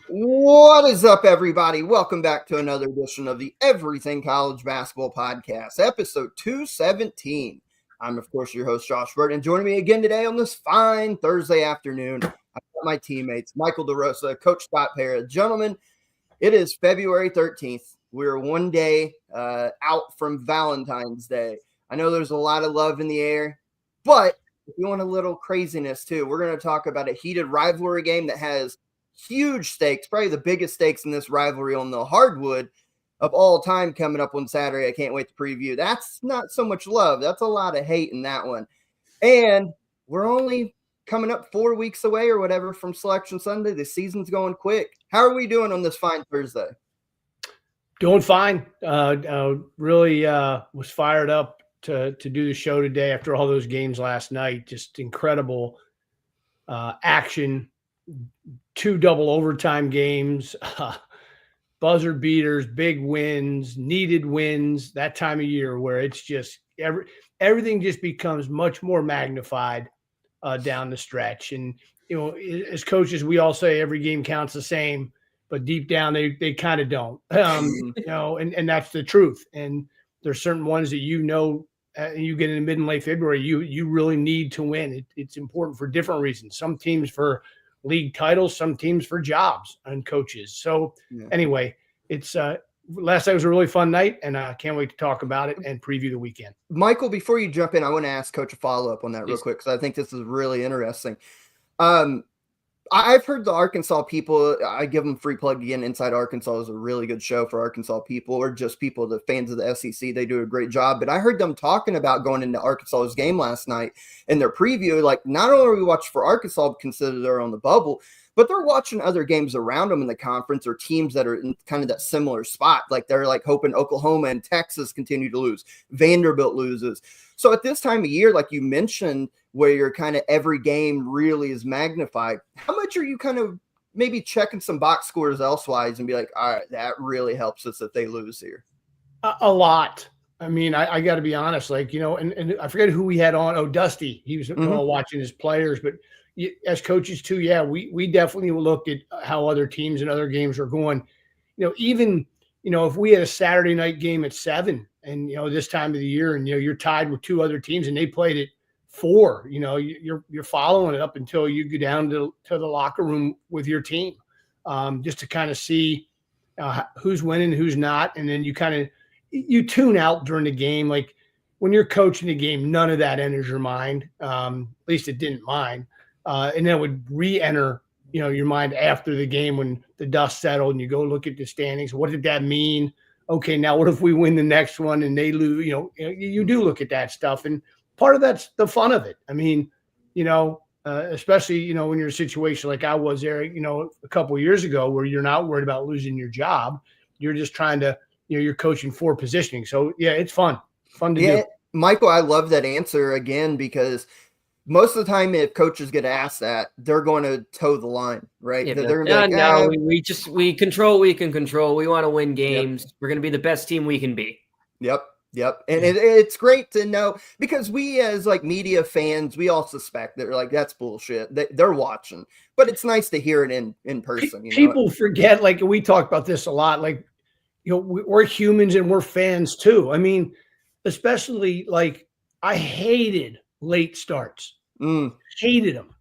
What is up, everybody? Welcome back to another edition of the Everything College Basketball Podcast, episode 217. I'm, of course, your host, Josh Bird, and joining me again today on this fine Thursday afternoon, I've got my teammates, Michael DeRosa, Coach Scott Parra. Gentlemen, it is February 13th. We're one day out from Valentine's Day. I know there's a lot of love in the air, but if you want a little craziness too, we're going to talk about a heated rivalry game that has huge stakes, probably the biggest stakes in this rivalry on the hardwood of all time coming up on Saturday. I can't wait to preview. That's not so much love. That's a lot of hate in that one. And we're only coming up 4 weeks away or whatever from Selection Sunday. The season's going quick. How are we doing on this fine Thursday? Doing fine. Really was fired up to do the show today after all those games last night. Just incredible action. 2 double overtime games, buzzer beaters, big wins, needed wins, that time of year where it's just everything just becomes much more magnified down the stretch. And, you know, as coaches, we all say every game counts the same, but deep down they kind of don't, you know, and that's the truth. And there's certain ones that, you get in mid and late February, you really need to win. It's important for different reasons. Some teams for league titles, some teams for jobs and coaches. So anyway, it's last night was a really fun night, and I can't wait to talk about it and preview the weekend. Michael, before you jump in, I want to ask Coach a follow-up on that real quick, because I think this is really interesting. I've heard the Arkansas people, I give them free plug again. Inside Arkansas is a really good show for Arkansas people, or just people, the fans of the SEC. They do a great job. But I heard them talking about going into Arkansas's game last night in their preview. Like, not only are we watching for Arkansas, consider they're on the bubble, but they're watching other games around them in the conference, or teams that are in kind of that similar spot. Like, they're like hoping Oklahoma and Texas continue to lose. Vanderbilt loses. So at this time of year, like you mentioned, where you're kind of every game really is magnified, how much are you kind of maybe checking some box scores elsewise and be like, all right, that really helps us if they lose here? A lot. I mean, I got to be honest, like, you know, and I forget who we had on. Oh, Dusty. He was watching his players, but as coaches too, yeah, we definitely looked at how other teams and other games are going. You know, even, you know, if we had a Saturday night game at 7 and, you know, this time of the year, and, you know, you're tied with 2 other teams and they played at 4, you know, you're following it up until you go down to the locker room with your team, just to kind of see who's winning, who's not. And then you tune out during the game. Like, when you're coaching the game, none of that enters your mind. At least it didn't mine. And then it would re-enter, you know, your mind after the game when the dust settled and you go look at the standings. What did that mean? Okay, now what if we win the next one and they lose? You know, you do look at that stuff, and part of that's the fun of it. I mean, you know, especially, you know, when you're in a situation like I was there, you know, a couple of years ago, where you're not worried about losing your job. You're just trying to, you know, you're coaching for positioning. So yeah, it's fun to do. Michael, I love that answer again, because most of the time, if coaches get asked that, they're going to toe the line, right? Yeah, they're going to be like, we control what we can control. We want to win games. Yep. We're going to be the best team we can be. Yep. And it's great to know, because we as like media fans, we all suspect that, like, that's bullshit. They're watching, but it's nice to hear it in person. You know? People forget, like, we talk about this a lot, like, you know, we're humans and we're fans too. I mean, especially, like, I hated late starts. Hated them.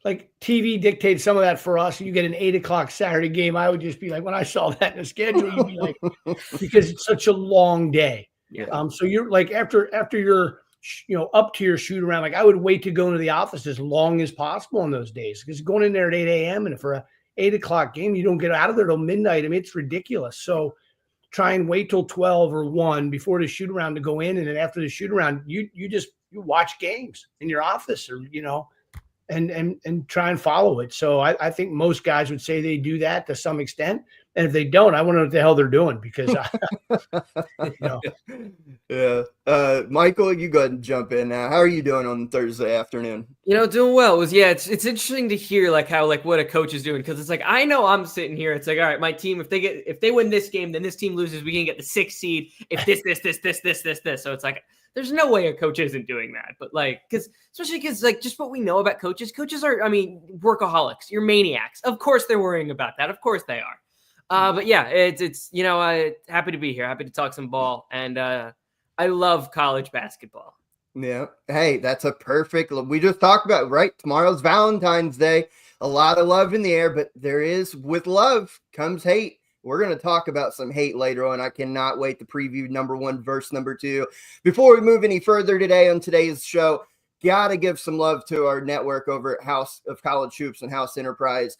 Like, TV dictated some of that for us. You get an 8 o'clock Saturday game. I would just be like, when I saw that in the schedule, you'd be like, because it's such a long day. Yeah. So you're like, after you're, you know, up to your shoot around, like, I would wait to go into the office as long as possible on those days, because going in there at 8 a.m. and for a 8 o'clock game, you don't get out of there till midnight. I mean, it's ridiculous. So try and wait till 12 or 1 before the shoot around to go in. And then after the shoot around, you watch games in your office, or, you know, and try and follow it. So I think most guys would say they do that to some extent. And if they don't, I want to know what the hell they're doing, because you know. Yeah. Michael, you go ahead and jump in now. How are you doing on Thursday afternoon? You know, doing well. It's interesting to hear, like, how, like, what a coach is doing, because it's like, I know I'm sitting here, it's like, all right, my team, if they win this game, then this team loses, we can get the 6th seed if this. So it's like, There's no way a coach isn't doing that. But like, especially because like just what we know about coaches are, I mean, workaholics. You're maniacs. Of course they're worrying about that. Of course they are. But yeah, it's happy to be here. Happy to talk some ball, and I love college basketball. Yeah. Hey, that's a perfect. We just talked about, right? Tomorrow's Valentine's Day. A lot of love in the air, but with love comes hate. We're going to talk about some hate later on. I cannot wait to preview number 1 verse number 2. Before we move any further today on today's show, got to give some love to our network over at House of College Hoops and House Enterprise.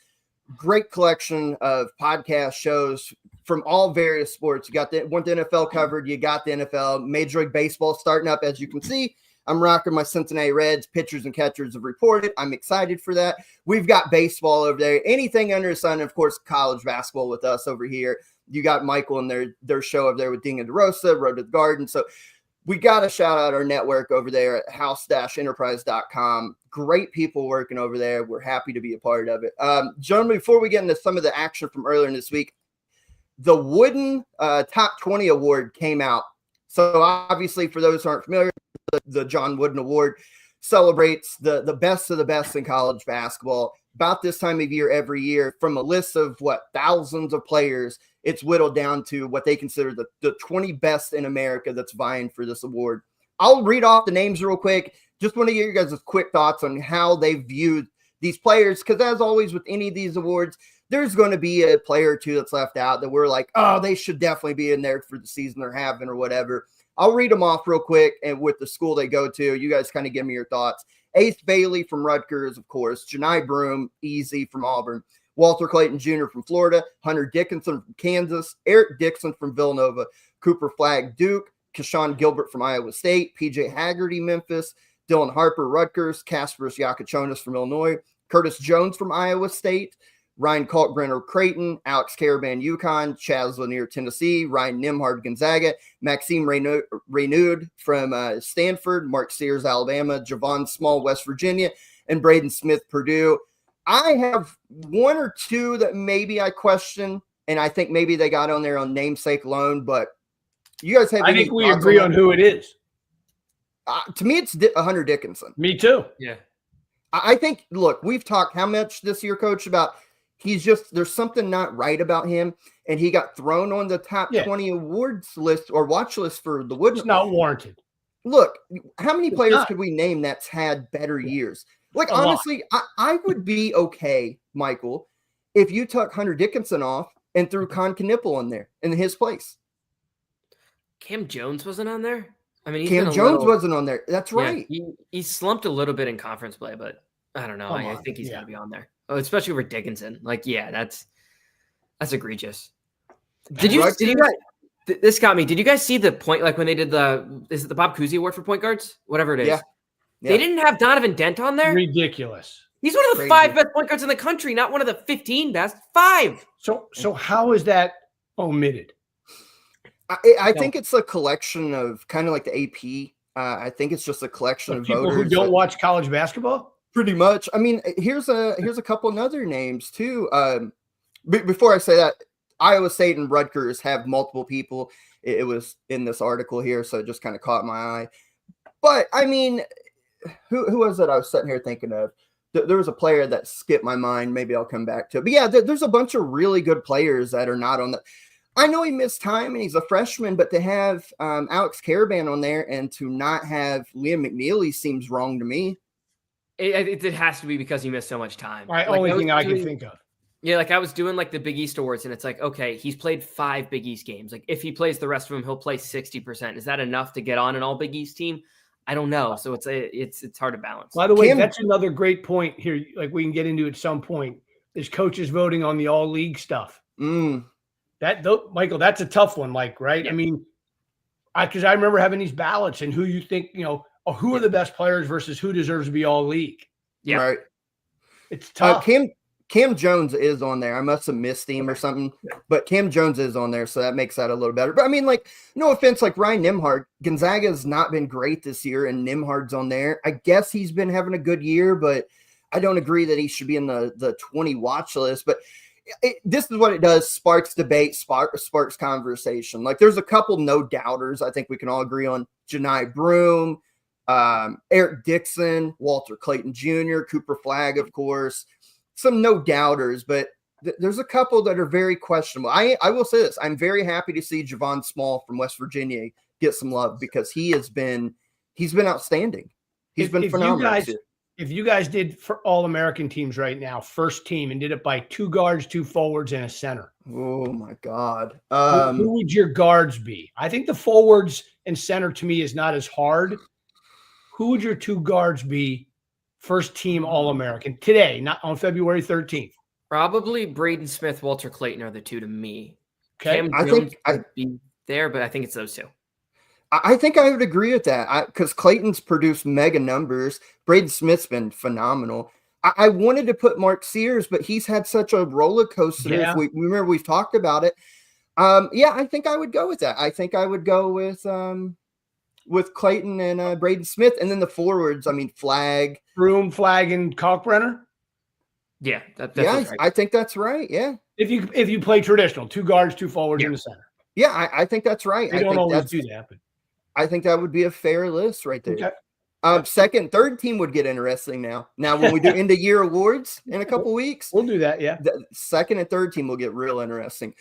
Great collection of podcast shows from all various sports. You got the NFL covered. You got the NFL. Major League Baseball starting up, as you can see. I'm rocking my Cincinnati Reds. Pitchers and catchers have reported. I'm excited for that. We've got baseball over there. Anything under the sun, of course, college basketball with us over here. You got Michael and their show over there with Ding and DeRosa, Road to the Garden. So we got to shout out our network over there at house-enterprise.com. Great people working over there. We're happy to be a part of it. Gentlemen, before we get into some of the action from earlier in this week, the Wooden Top 20 Award came out. So obviously, for those who aren't familiar, the John Wooden Award celebrates the best of the best in college basketball. About this time of year every year, from a list of thousands of players, it's whittled down to what they consider the 20 best in America that's vying for this award. I'll read off the names real quick. Just want to get you guys' quick thoughts on how they viewed these players, because as always with any of these awards, there's going to be a player or two that's left out that we're like, oh, they should definitely be in there for the season they're having or whatever. I'll read them off real quick, and with the school they go to, you guys kind of give me your thoughts. Ace Bailey from Rutgers, of course. Janai Broome, easy, from Auburn. Walter Clayton Jr. from Florida. Hunter Dickinson from Kansas. Eric Dixon from Villanova. Cooper Flagg, Duke. Keshawn Gilbert from Iowa State. PJ Haggerty, Memphis. Dylan Harper, Rutgers. Kasparas Yakachonis from Illinois. Curtis Jones from Iowa State. Ryan Kalkbrenner, Creighton. Alex Caravan, UConn. Chaz Lanier, Tennessee. Ryan Nimhard, Gonzaga. Maxime Reynaud from Stanford. Mark Sears, Alabama. Javon Small, West Virginia. And Braden Smith, Purdue. I have one or two that maybe I question, and I think maybe they got on there on namesake alone, but you guys have. I think we agree on who it is. To me, it's Hunter Dickinson. Me too. Yeah. I think, look, we've talked how much this year, Coach, about there's something not right about him, and he got thrown on the top 20 awards list or watch list for the Wooden. It's not warranted. Look, how many players could we name that's had better years? Like, honestly, I would be okay, Michael, if you took Hunter Dickinson off and threw Con Knipple in there in his place. Cam Jones wasn't on there? I mean, Cam Jones wasn't on there. That's right. Yeah, he slumped a little bit in conference play, but I don't know. I think he's going to be on there. Oh, especially over Dickinson. Like, yeah, that's egregious. Did you guys, this got me. Did you guys see the point, like when they did is it the Bob Cousy Award for point guards? Whatever it is. Yeah. They didn't have Donovan Dent on there? Ridiculous. He's one of the 5 best point guards in the country, not one of the 15 best. 5. So how is that omitted? I think it's a collection of kind of like the AP. I think it's just a collection of people voters who don't watch college basketball. Pretty much. I mean, here's a couple of other names too. Before I say that, Iowa State and Rutgers have multiple people. It was in this article here, so it just kind of caught my eye. But I mean, who was it I was sitting here thinking of? There was a player that skipped my mind. Maybe I'll come back to it. But yeah, there's a bunch of really good players that are not on the. I know he missed time and he's a freshman, but to have Alex Caravan on there and to not have Liam McNeely seems wrong to me. It has to be because he missed so much time. Right, only thing I can think of. Yeah, like I was doing like the Big East Awards, and it's like, okay, he's played 5 Big East games. Like if he plays the rest of them, he'll play 60%. Is that enough to get on an all Big East team? I don't know. So it's hard to balance. By the way, that's another great point here. Like we can get into at some point is coaches voting on the all league stuff. Michael, that's a tough one, Mike, right? Yeah. I mean, because I remember having these ballots and who you think, who are the best players versus who deserves to be all league. Yeah. Right. It's tough. Cam Jones is on there. I must have missed him or something, but Cam Jones is on there, so that makes that a little better. But I mean, like, no offense, like Ryan Nimhard, Gonzaga's not been great this year, and Nimhard's on there. I guess he's been having a good year, but I don't agree that he should be in the 20 watch list. But this is what it does: sparks debate, sparks conversation. Like, there's a couple no doubters. I think we can all agree on Janai Broom, Eric Dixon, Walter Clayton Jr., Cooper Flagg, of course. Some no doubters, but there's a couple that are very questionable. I will say this: I'm very happy to see Javon Small from West Virginia get some love, because he's been outstanding. He's been phenomenal. If you guys did for All-American teams right now, first team, and did it by 2 guards, 2 forwards, and a center. Oh my God. Who would your guards be? I think the forwards and center to me is not as hard. Who would your 2 guards be? First team All-American today, not on February 13th. Probably Braden Smith, Walter Clayton are the 2 to me. Okay. Cam Jones would be there, but I think it's those 2. I think I would agree with that, because Clayton's produced mega numbers. Braden Smith's been phenomenal. I wanted to put Mark Sears, but he's had such a roller coaster. Yeah. If we remember, we've talked about it. I think I would go with that. I think I would go with Clayton and Braden Smith, and then the forwards. I mean, Flagg, Broom, Flagg, and Kalkbrenner. Yeah, right. I think that's right. Yeah, if you play traditional, 2 guards, 2 forwards in the center. Yeah, I think that's right. They don't always do that, but I think that would be a fair list right there. Okay. Second, third team would get interesting now. Now, when we do end of year awards in a couple weeks, we'll do that. Yeah. The second and third team will get real interesting.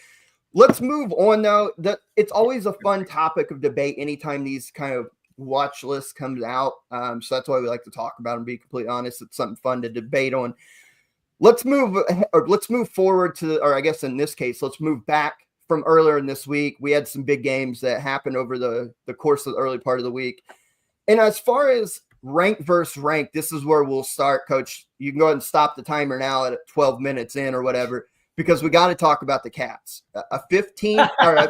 Let's move on though. It's always a fun topic of debate anytime these kind of watch lists comes out. So that's why we like to talk about them. Be completely honest, it's something fun to debate on. Let's move forward to, or I guess in this case, let's move back from earlier in this week. We had some big games that happened over the course of the early part of the week. And as far as rank versus rank, this is where we'll start, Coach. You can go ahead and stop the timer now at 12 minutes in or whatever, because we got to talk about the Cats. A 15 or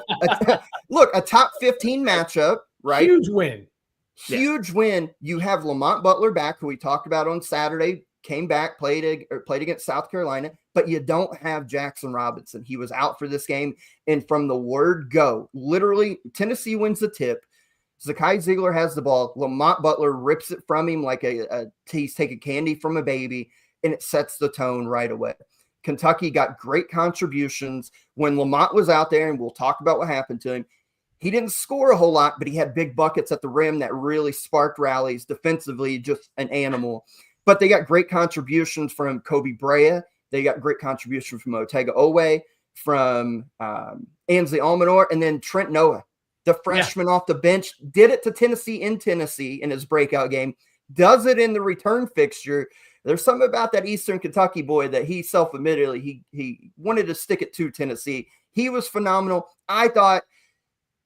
a top 15 matchup, right? Huge win. Huge win. You have Lamont Butler back, who we talked about on Saturday, came back, played against South Carolina, but you don't have Jackson Robinson. He was out for this game. And from the word go, literally, Tennessee wins the tip. Zakai Ziegler has the ball. Lamont Butler rips it from him like he's taking candy from a baby, and it sets the tone right away. Kentucky got great contributions. When Lamont was out there, and we'll talk about what happened to him, he didn't score a whole lot, but he had big buckets at the rim that really sparked rallies defensively, just an animal. But they got great contributions from Kobe Brea. They got great contribution from Otega Owe, from Ansley Almanor, and then Trent Noah, the freshman off the bench, did it to Tennessee in his breakout game, does it in the return fixture. There's something about that Eastern Kentucky boy that he self-admittedly, he wanted to stick it to Tennessee. He was phenomenal. I thought,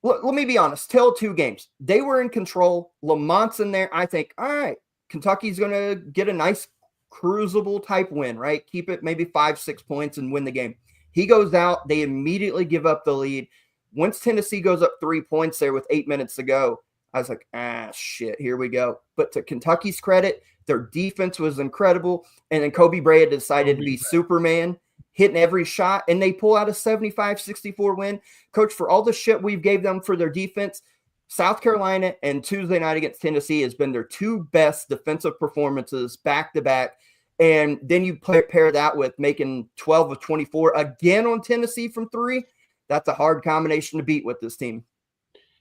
let me be honest, till 2 games, they were in control. Lamont's in there. I think, all right, Kentucky's going to get a nice cruisable type win, right? Keep it maybe 5-6 points and win the game. He goes out. They immediately give up the lead. Once Tennessee goes up 3 points there with 8 minutes to go, I was like, shit, here we go. But to Kentucky's credit, their defense was incredible. And then Kobe Brea decided to be Superman, hitting every shot, and they pull out a 75-64 win. Coach, for all the shit we've gave them for their defense, South Carolina and Tuesday night against Tennessee has been their 2 best defensive performances back-to-back. And then you pair that with making 12 of 24 again on Tennessee from 3. That's a hard combination to beat with this team.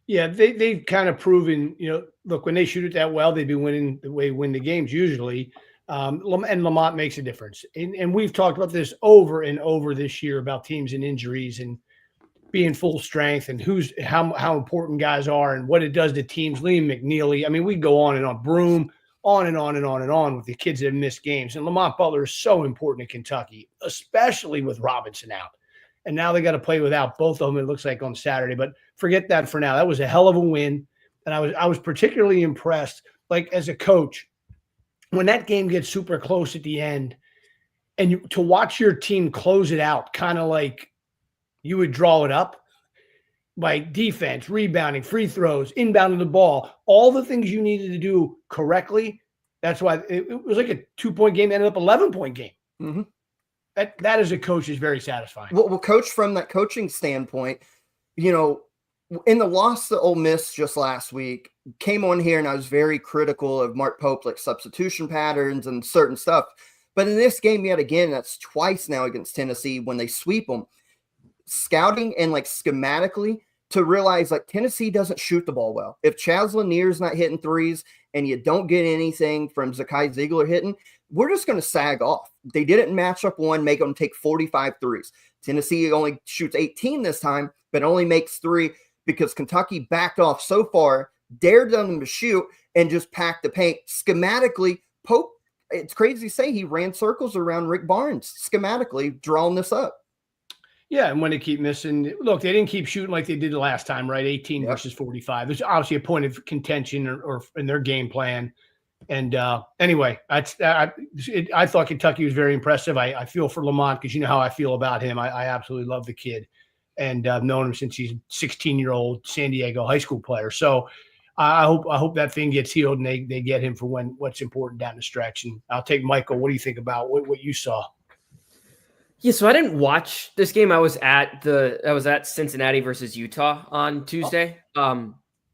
Yeah, they've kind of proven, look, when they shoot it that well, they've been winning the way win the games usually. And Lamont makes a difference. And we've talked about this over and over this year about teams and injuries and being full strength and how important guys are and what it does to teams. Liam McNeely. I mean, we go on and on. Broom, on and on and on and on with the kids that have missed games. And Lamont Butler is so important to Kentucky, especially with Robinson out. And now they got to play without both of them, it looks like, on Saturday. But forget that for now. That was a hell of a win. And I was particularly impressed, like as a coach, when that game gets super close at the end and to watch your team close it out, kind of like you would draw it up by defense, rebounding, free throws, inbounding the ball, all the things you needed to do correctly. That's why it was like a 2-point game, ended up 11-point game. Mm-hmm. That as a coach is very satisfying. Well, Coach, from that coaching standpoint, in the loss to Ole Miss just last week, came on here and I was very critical of Mark Pope, like substitution patterns and certain stuff. But in this game, yet again, that's twice now against Tennessee when they sweep them. Scouting and like schematically to realize like Tennessee doesn't shoot the ball well. If Chaz Lanier's not hitting threes and you don't get anything from Zakai Ziegler hitting, we're just going to sag off. They did it in matchup 1, make them take 45 threes. Tennessee only shoots 18 this time, but only makes 3 because Kentucky backed off so far, dared them to shoot, and just packed the paint. Schematically, Pope, it's crazy to say he ran circles around Rick Barnes, schematically drawing this up. Yeah, and when they keep missing, look, they didn't keep shooting like they did the last time, right? 18 versus 45. There's obviously a point of contention or in their game plan. And anyway, I thought Kentucky was very impressive. I feel for Lamont because you know how I feel about him. I absolutely love the kid, and I've known him since he's a 16-year-old San Diego high school player. So I hope that thing gets healed and they get him for what's important down the stretch. And I'll take Michael. What do you think about what you saw? Yeah, so I didn't watch this game. I was at Cincinnati versus Utah on Tuesday.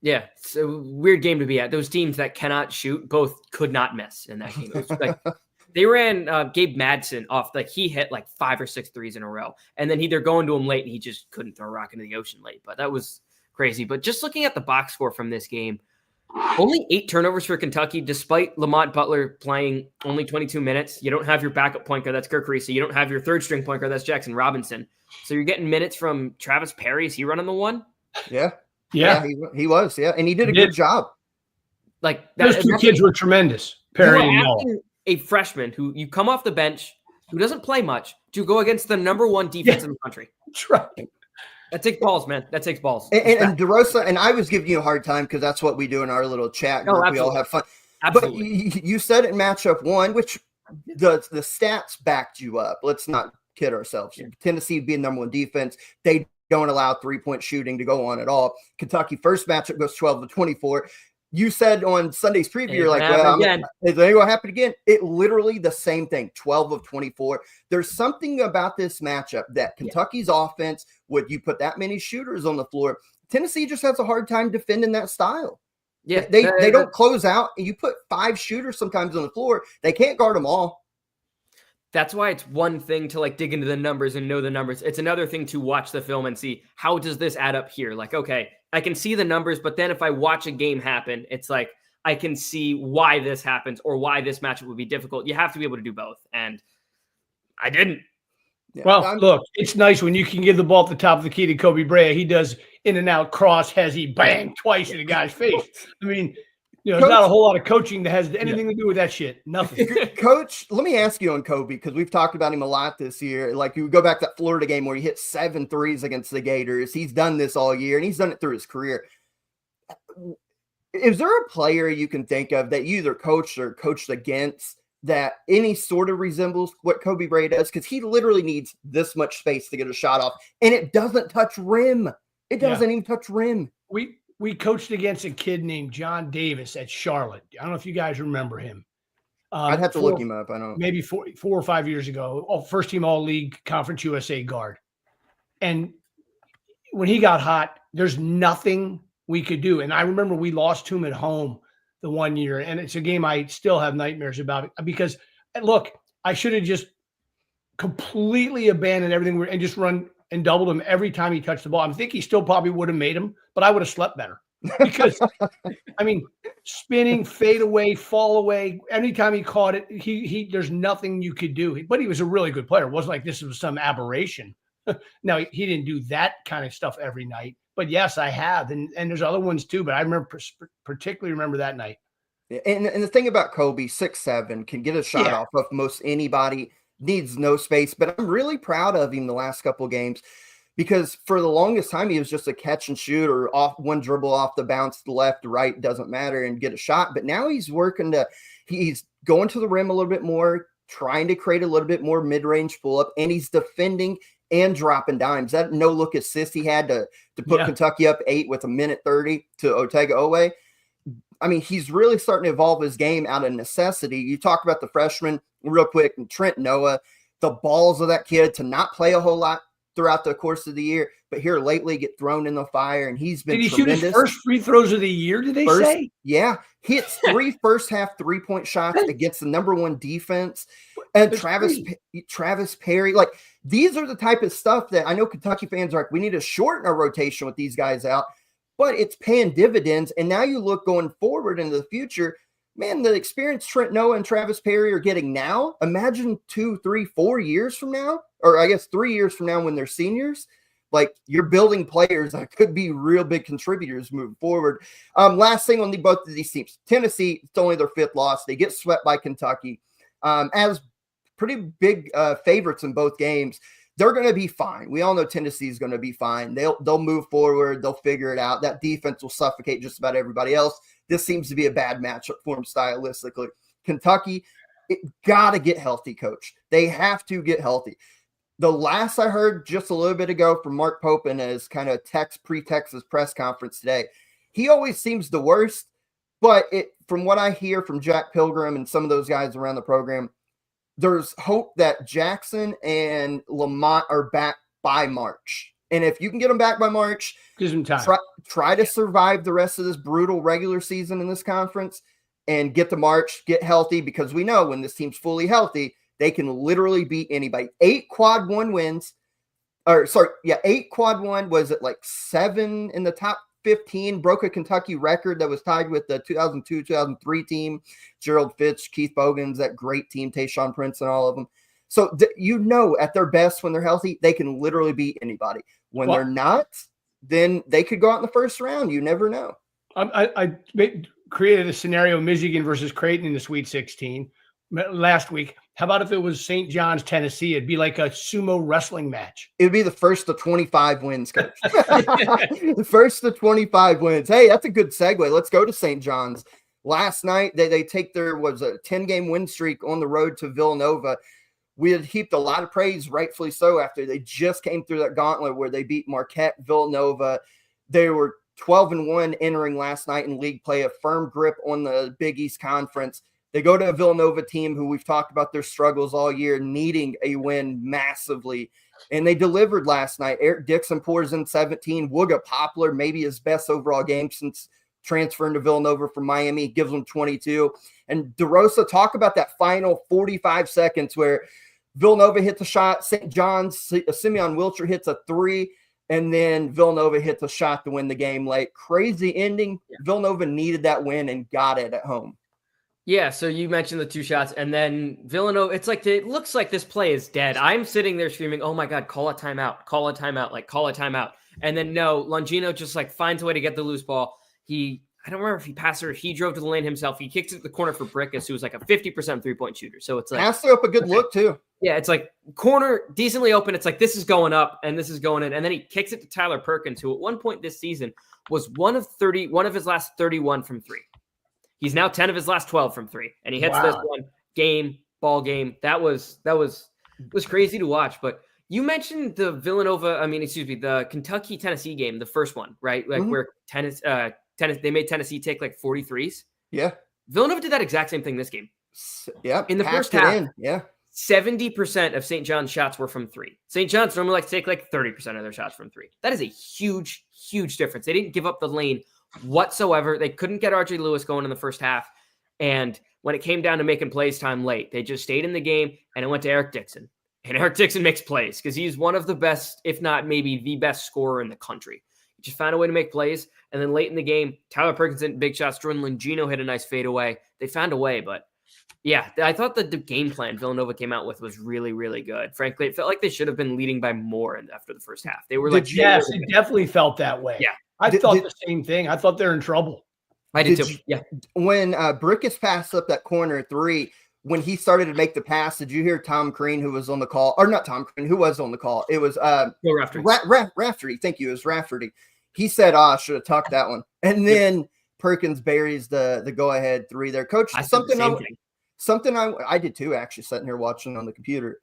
Yeah, it's a weird game to be at. Those teams that cannot shoot both could not miss in that game. It was like they ran Gabe Madsen off, like he hit like 5 or 6 threes in a row, and then they're going to him late, and he just couldn't throw a rock into the ocean late. But that was crazy. But just looking at the box score from this game, only 8 turnovers for Kentucky, despite Lamont Butler playing only 22 minutes. You don't have your backup point guard, that's Kirk Reese. You don't have your third string point guard, that's Jackson Robinson. So you're getting minutes from Travis Perry. Is he running the one? Yeah, he was. Yeah, and he did a good job. Like those 2 kids were tremendous. Perry and Noel. A freshman who you come off the bench, who doesn't play much, to go against the #1 defense in the country. That's right. That takes balls, man. That takes balls. And DeRosa, and I was giving you a hard time because that's what we do in our little chat group. We all have fun. Absolutely. But you said it in matchup 1, which the stats backed you up. Let's not kid ourselves. Yeah. Tennessee being #1 defense, they don't allow 3-point shooting to go on at all. Kentucky first matchup goes 12-24. You said on Sunday's preview, you're like, well, is it going to happen again? It literally the same thing, 12 of 24. There's something about this matchup that Kentucky's offense, would you put that many shooters on the floor, Tennessee just has a hard time defending that style. Yeah, they don't close out. And you put 5 shooters sometimes on the floor, they can't guard them all. That's why it's one thing to like dig into the numbers and know the numbers. It's another thing to watch the film and see how does this add up here? Like, okay, I can see the numbers, but then if I watch a game happen, it's like I can see why this happens or why this matchup would be difficult. You have to be able to do both. And I didn't. Yeah. Well, look, it's nice when you can give the ball at the top of the key to Kobe Bryant. He does in and out cross, has he bang twice in a guy's face. I mean, there's not a whole lot of coaching that has anything to do with that shit. Nothing. Coach, let me ask you on Kobe, because we've talked about him a lot this year. Like, you go back to that Florida game where he hit 7 threes against the Gators. He's done this all year, and he's done it through his career. Is there a player you can think of that you either coached or coached against that any sort of resembles what Kobe Bryant does? Because he literally needs this much space to get a shot off, and it doesn't touch rim. It doesn't even touch rim. We coached against a kid named John Davis at Charlotte. I don't know if you guys remember him. I'd have to look him up. I don't know. Maybe 4 or 5 years ago. First team All-League Conference USA guard. And when he got hot, there's nothing we could do. And I remember we lost to him at home the one year. And it's a game I still have nightmares about because, look, I should have just completely abandoned everything and just run and doubled him every time he touched the ball. I think he still probably would have made him, but I would have slept better because, I mean, spinning, fade away, fall away. Anytime he caught it, he there's nothing you could do. But he was a really good player. It wasn't like this was some aberration. Now, he didn't do that kind of stuff every night. But yes, I have. And there's other ones too, but I particularly remember that night. And the thing about Kobe, 6'7", can get a shot off of most anybody. Needs no space, but I'm really proud of him the last couple of games because for the longest time he was just a catch and shoot or off one dribble off the bounce to left to right, doesn't matter, and get a shot. But now he's he's going to the rim a little bit more, trying to create a little bit more mid-range pull-up, and he's defending and dropping dimes. That no-look assist he had to put Kentucky up 8 with 1:30 to Otega Owe. I mean, he's really starting to evolve his game out of necessity. You talk about the freshman real quick, and Trent Noah, the balls of that kid to not play a whole lot throughout the course of the year, but here lately get thrown in the fire, and he's been tremendous. Did he shoot his first free throws of the year, did they say? Yeah. Hits 3 first half 3-point shots against the #1 defense. And Travis Perry, like these are the type of stuff that I know Kentucky fans are like, we need to shorten our rotation with these guys out, but it's paying dividends. And now you look going forward into the future, man, the experience Trent Noah and Travis Perry are getting now. Imagine 2, 3, 4 years from now, or I guess 3 years from now when they're seniors. Like you're building players that could be real big contributors moving forward. Last thing on both of these teams, Tennessee, it's only their 5th loss. They get swept by Kentucky. As pretty big favorites in both games. They're going to be fine. We all know Tennessee is going to be fine. They'll move forward. They'll figure it out. That defense will suffocate just about everybody else. This seems to be a bad matchup for them stylistically. Kentucky, got to get healthy, coach. They have to get healthy. The last I heard just a little bit ago from Mark Pope in his kind of pre-Texas press conference today, he always seems the worst, but from what I hear from Jack Pilgrim and some of those guys around the program, there's hope that Jackson and Lamont are back by March. And if you can get them back by March, gives them time. Try to survive the rest of this brutal regular season in this conference and get to March, get healthy, because we know when this team's fully healthy, they can literally beat anybody. 8 quad 1 wins. 8 quad 1. Was it like 7 in the top 15? Broke a Kentucky record that was tied with the 2002-2003 team. Gerald Fitch, Keith Bogans, that great team, Tayshaun Prince and all of them. So at their best when they're healthy, they can literally beat anybody. When they're not, then they could go out in the first round. You never know. I created a scenario, Michigan versus Creighton in the Sweet 16 last week. How about if it was St. John's, Tennessee? It'd be like a sumo wrestling match. It would be the first of 25 wins, coach. The first of 25 wins. Hey, that's a good segue. Let's go to St. John's. Last night, they take their 10-game win streak on the road to Villanova. We had heaped a lot of praise, rightfully so, after they just came through that gauntlet where they beat Marquette, Villanova. They were 12-1 entering last night in league play, a firm grip on the Big East Conference. They go to a Villanova team who we've talked about their struggles all year, needing a win massively. And they delivered last night. Eric Dixon pours in 17. Wooga Poplar, maybe his best overall game since transferring to Villanova from Miami, gives them 22. And DeRosa, talk about that final 45 seconds where Villanova hits a shot, St. John's, Simeon Wilcher hits a 3, and then Villanova hits a shot to win the game late. Crazy ending. Yeah. Villanova needed that win and got it at home. Yeah, so you mentioned the 2 shots, and then Villanova, it looks like this play is dead. I'm sitting there screaming, oh my God, call a timeout, call a timeout. And then no, Longino just finds a way to get the loose ball. I don't remember if he passed or he drove to the lane himself. He kicks it to the corner for Brickus, who was like a 50% 3-point shooter. So it's like passed up a good look too. Yeah, it's like corner decently open. It's like this is going up and this is going in. And then he kicks it to Tyler Perkins, who at one point this season was one of his last 31 from 3. He's now 10 of his last 12 from 3. And he hits this one ball game. That was crazy to watch. But you mentioned the Kentucky-Tennessee game, the first one, right? Like where they made Tennessee take like 43s. Yeah. Villanova did that exact same thing this game. Yeah. In the first half, 70% of St. John's shots were from 3. St. John's normally like to take like 30% of their shots from 3. That is a huge, huge difference. They didn't give up the lane whatsoever. They couldn't get RJ Lewis going in the first half. And when it came down to making plays time late, they just stayed in the game and it went to Eric Dixon. And Eric Dixon makes plays because he's one of the best, if not maybe the best scorer in the country. He just found a way to make plays. And then late in the game, Tyler Perkins hit big shots. Jordan Longino hit a nice fadeaway. They found a way, but yeah, I thought that the game plan Villanova came out with was really, really good. Frankly, it felt like they should have been leading by more after the first half. They were like, yes, it definitely felt that way. Yeah. I thought the same thing. I thought they're in trouble. I did too. Yeah. When Brickus passed up that corner 3, when he started to make the pass, did you hear Tom Crean, who was on the call, or not Tom Crean, who was on the call? It was Rafferty. Thank you. It was Rafferty. He said, I should have tucked that one. And then Perkins buries the go-ahead 3 there. Coach, something I did too, actually, sitting here watching on the computer.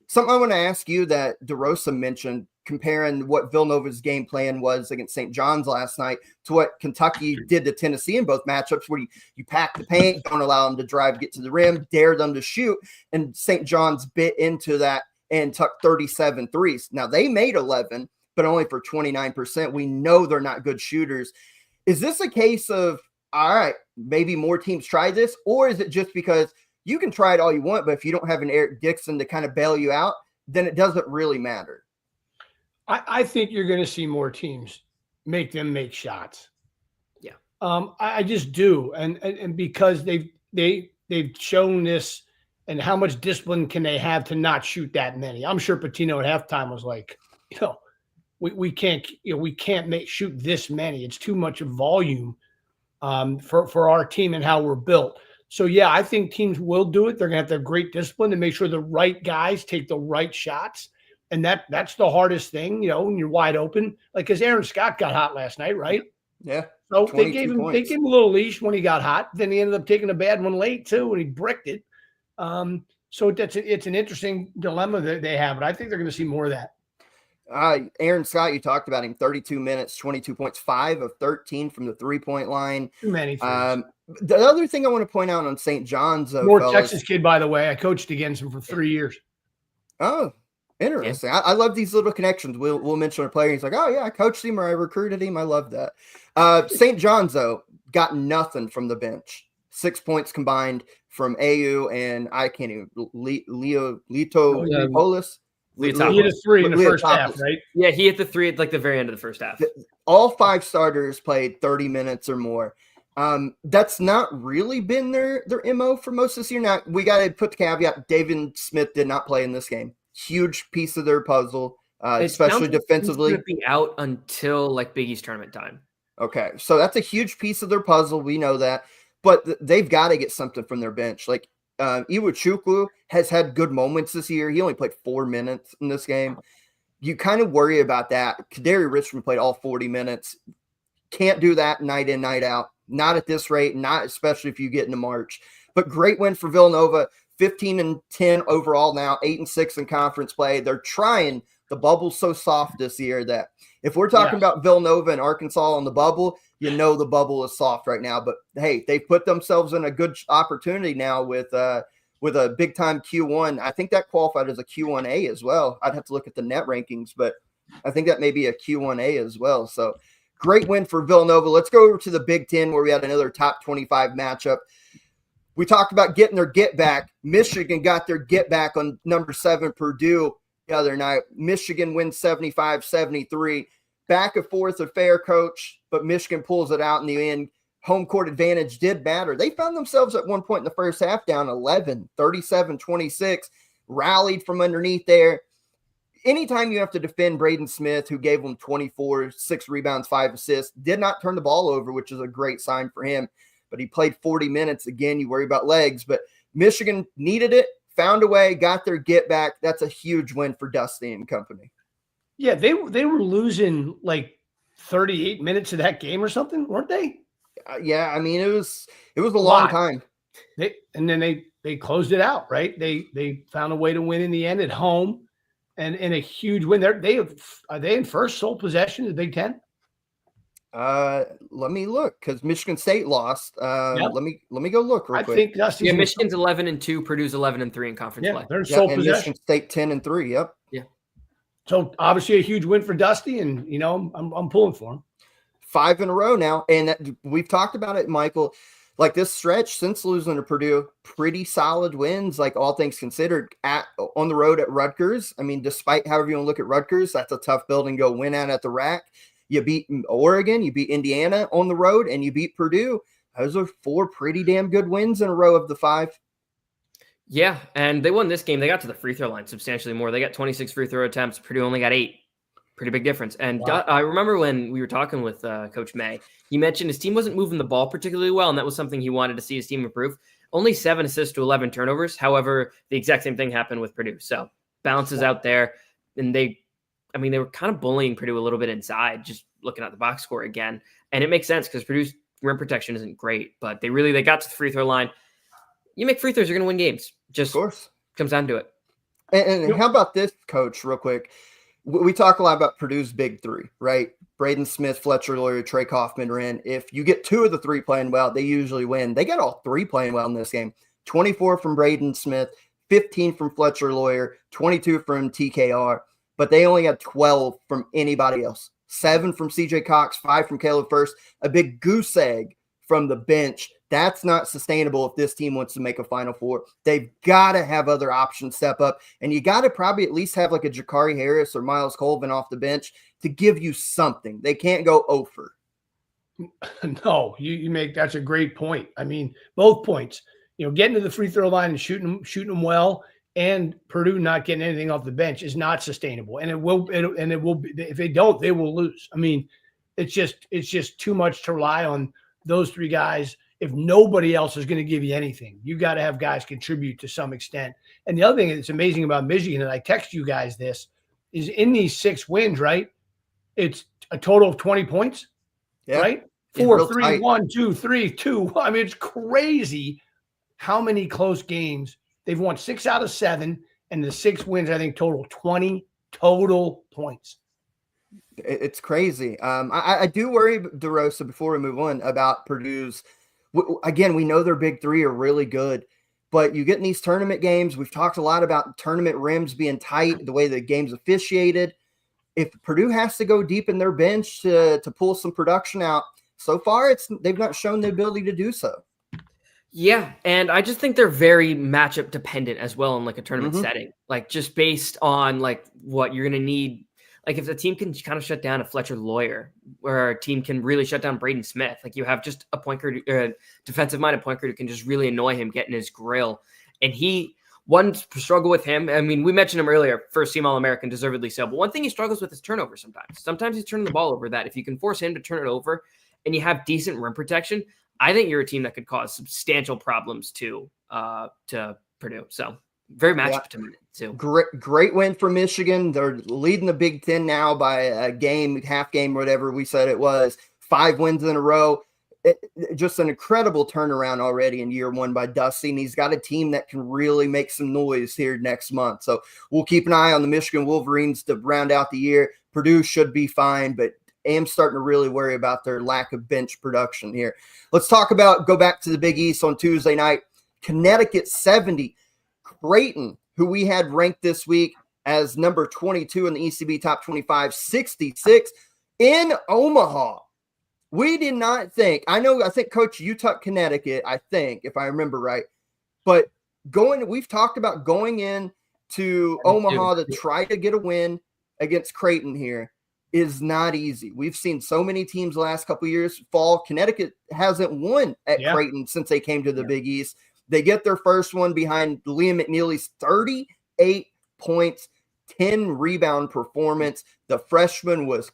Something I want to ask you that DeRosa mentioned, comparing what Villanova's game plan was against St. John's last night to what Kentucky did to Tennessee in both matchups, where you pack the paint, don't allow them to drive, get to the rim, dare them to shoot. And St. John's bit into that and took 37 threes. Now, they made 11, but only for 29%. We know they're not good shooters. Is this a case of, all right, maybe more teams try this, or is it just because you can try it all you want, but if you don't have an Eric Dixon to kind of bail you out, then it doesn't really matter. I think you're going to see more teams make shots. Yeah. I just do. And because they've shown this, and how much discipline can they have to not shoot that many? I'm sure Pitino at halftime was like, we can't shoot this many. It's too much volume for our team and how we're built. So yeah, I think teams will do it. They're gonna have to have great discipline to make sure the right guys take the right shots. And that's the hardest thing, when you're wide open. Like, because Aaron Scott got hot last night, right? Yeah. So they gave him a little leash when he got hot. Then he ended up taking a bad one late too, and he bricked it. So it's an interesting dilemma that they have, but I think they're going to see more of that. Aaron Scott, you talked about him, 32 minutes, 22 points, 5 of 13 from the 3-point line. Too many. The other thing I want to point out on St. John's, North Texas kid, by the way, I coached against him for 3 years. Oh, interesting. Yeah. I love these little connections. We'll mention a player. He's like, oh yeah, I coached him or I recruited him. I love that. St. John's though got nothing from the bench. 6 points combined from AU and I can't even Leopolis. He hit a 3 in the first half, right? Yeah, he hit the 3 at like the very end of the first half. All 5 starters played 30 minutes or more. That's not really been their MO for most of this year. Now, we got to put the caveat, David Smith did not play in this game. Huge piece of their puzzle, especially defensively. He's going to be out until like Big East tournament time. Okay, so that's a huge piece of their puzzle. We know that. But they've got to get something from their bench. Like, Iwuchukwu has had good moments this year. He only played 4 minutes in this game. You kind of worry about that. Kadari Richmond played all 40 minutes. Can't do that night in, night out. Not at this rate, not especially if you get into March. But great win for Villanova, 15-10 overall now, 8-6 in conference play. They're trying. The bubble's so soft this year that if we're talking about Villanova and Arkansas on the bubble, the bubble is soft right now. But hey, they put themselves in a good opportunity now with a big time Q1. I think that qualified as a Q1A as well. I'd have to look at the net rankings, but I think that may be a Q1A as well. So great win for Villanova. Let's go over to the Big Ten where we had another top 25 matchup. We talked about getting their get back. Michigan got their get back on number 7 Purdue the other night. Michigan wins 75-73. Back and forth affair, coach, but Michigan pulls it out in the end. Home court advantage did matter. They found themselves at one point in the first half down 11, 37-26, rallied from underneath there. Anytime you have to defend Braden Smith, who gave them 24, 6 rebounds, 5 assists, did not turn the ball over, which is a great sign for him. But he played 40 minutes. Again, you worry about legs. But Michigan needed it, found a way, got their get back. That's a huge win for Dusty and company. Yeah, they were losing like 38 minutes of that game or something, weren't they? Yeah, I mean it was a long time. They closed it out, right? They found a way to win in the end at home, and a huge win. Are they in first sole possession of the Big Ten? Let me look because Michigan State lost. Let me go look real quick. I think Michigan's 11-2, Purdue's 11-3 in conference play. They're in sole possession. Michigan State 10-3. Yep. Yeah. So obviously a huge win for Dusty, and I'm pulling for him. 5 in a row now, and we've talked about it, Michael. Like this stretch since losing to Purdue, pretty solid wins, like all things considered, on the road at Rutgers. I mean, despite however you want to look at Rutgers, that's a tough building to go win at the RAC. You beat Oregon, you beat Indiana on the road, and you beat Purdue. Those are 4 pretty damn good wins in a row of the 5. Yeah, and they won this game. They got to the free throw line substantially more. They got 26 free throw attempts. Purdue only got 8. Pretty big difference. And wow. I remember when we were talking with Coach May, he mentioned his team wasn't moving the ball particularly well, and that was something he wanted to see his team improve. Only 7 assists to 11 turnovers. However, the exact same thing happened with Purdue. So balances out there, and they were kind of bullying Purdue a little bit inside, just looking at the box score again. And it makes sense because Purdue's rim protection isn't great, but they got to the free throw line. You make free throws, you're going to win games. Just of course. Comes down to it. And how about this, Coach, real quick? We talk a lot about Purdue's big 3, right? Braden Smith, Fletcher Loyer, Trey Kaufman are in. If you get 2 of the 3 playing well, they usually win. They got all 3 playing well in this game. 24 from Braden Smith, 15 from Fletcher Loyer, 22 from TKR. But they only had 12 from anybody else. 7 from CJ Cox, 5 from Caleb First, a big goose egg from the bench That's not sustainable if this team wants to make a Final Four. They've got to have other options step up, and you got to probably at least have like a Jakari Harris or Miles Colvin off the bench to give you something. They can't go over. No, you make, that's a great point. I mean, both points. Getting to the free throw line and shooting them well, and Purdue not getting anything off the bench is not sustainable. And it will be, if they don't, they will lose. I mean, it's just too much to rely on those three guys. If nobody else is going to give you anything, you got to have guys contribute to some extent. And the other thing that's amazing about Michigan, and I text you guys this, is in these 6 wins, right? It's a total of 20 points, right? 4, 3, tight. 1, 2, 3, 2. I mean, it's crazy how many close games. They've won 6 out of 7, and the 6 wins, I think, total 20 total points. It's crazy. I do worry, DeRosa, before we move on, about Purdue's. Again, we know their big three are really good, but you get in these tournament games. We've talked a lot about tournament rims being tight, the way the game's officiated. If Purdue has to go deep in their bench to pull some production out, so far they've not shown the ability to do so. Yeah, and I just think they're very matchup dependent as well in like a tournament setting, like just based on like what you're going to need. Like if the team can kind of shut down a Fletcher Lawyer, or a team can really shut down Braden Smith, like you have just a point guard, defensive-minded point guard who can just really annoy him, get in his grill. And one struggle with him. I mean, we mentioned him earlier, first team All-American, deservedly so. But one thing he struggles with is turnovers sometimes. Sometimes he's turning the ball over. That if you can force him to turn it over and you have decent rim protection, I think you're a team that could cause substantial problems to Purdue. So very matchup to me too. Great win for Michigan. They're leading the Big Ten now by a game, half game, whatever we said it was. 5 wins in a row. Just an incredible turnaround already in year 1 by Dusty. And he's got a team that can really make some noise here next month. So we'll keep an eye on the Michigan Wolverines to round out the year. Purdue should be fine, but I am starting to really worry about their lack of bench production here. Let's go back to the Big East on Tuesday night. Connecticut 70. Creighton, who we had ranked this week as number 22 in the ECB top 25, 66 in Omaha. We did not think, I think Coach, you took Connecticut, I think, if I remember right. But we've talked about going in to Omaha to try to get a win against Creighton here is not easy. We've seen so many teams the last couple of years fall. Connecticut hasn't won at Creighton since they came to the Big East. They get their first one behind Liam McNeely's 38 points, 10 rebound performance. The freshman was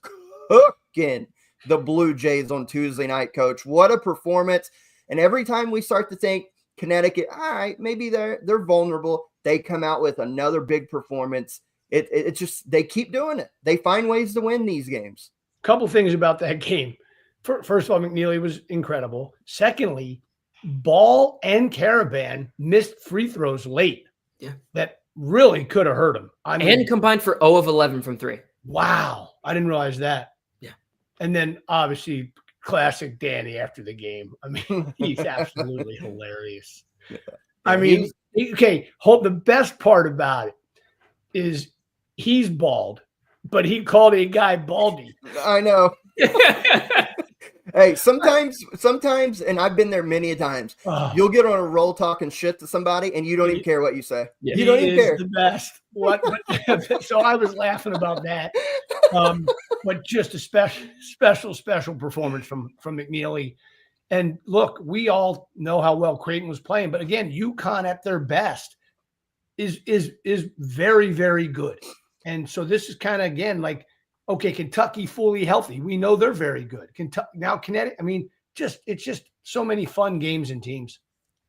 cooking the Blue Jays on Tuesday night, Coach. What a performance. And every time we start to think Connecticut, all right, maybe they're vulnerable, they come out with another big performance. It just, they keep doing it. They find ways to win these games. Couple things about that game. First of all, McNeely was incredible. Secondly, Ball and Caravan missed free throws late. Yeah, that really could have hurt him. And combined for 0 of 11 from 3. Wow, I didn't realize that. Yeah, and then obviously classic Danny after the game. I mean, he's absolutely hilarious. Yeah. I mean, the best part about it is he's bald, but he called a guy Baldy. I know. Hey, sometimes, and I've been there many a times, you'll get on a roll talking shit to somebody and you don't even care what you say. Yeah, you don't even care. The best. So I was laughing about that. But just a special performance from McNeely. And look, we all know how well Creighton was playing, but again, UConn at their best is very, very good. And so this is kind of, again, like, okay, Kentucky fully healthy. We know they're very good. Now Connecticut, I mean, it's just so many fun games and teams.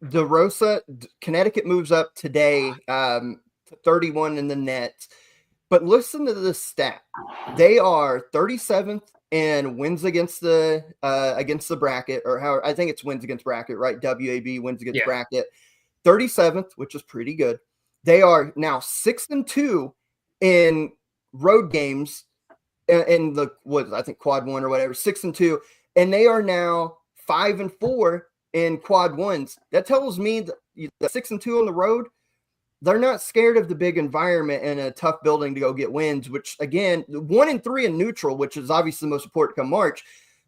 DeRosa, Connecticut moves up today to 31 in the net. But listen to this stat. They are 37th in wins against the bracket, or how I think it's wins against bracket, right? WAB wins against bracket. 37th, which is pretty good. They are now 6-2 in road games in the I think quad 1 or whatever, 6-2, and they are now 5-4 in quad 1s. That tells me that 6-2 on the road, they're not scared of the big environment and a tough building to go get wins, which again, 1-3 in neutral, which is obviously the most important come March.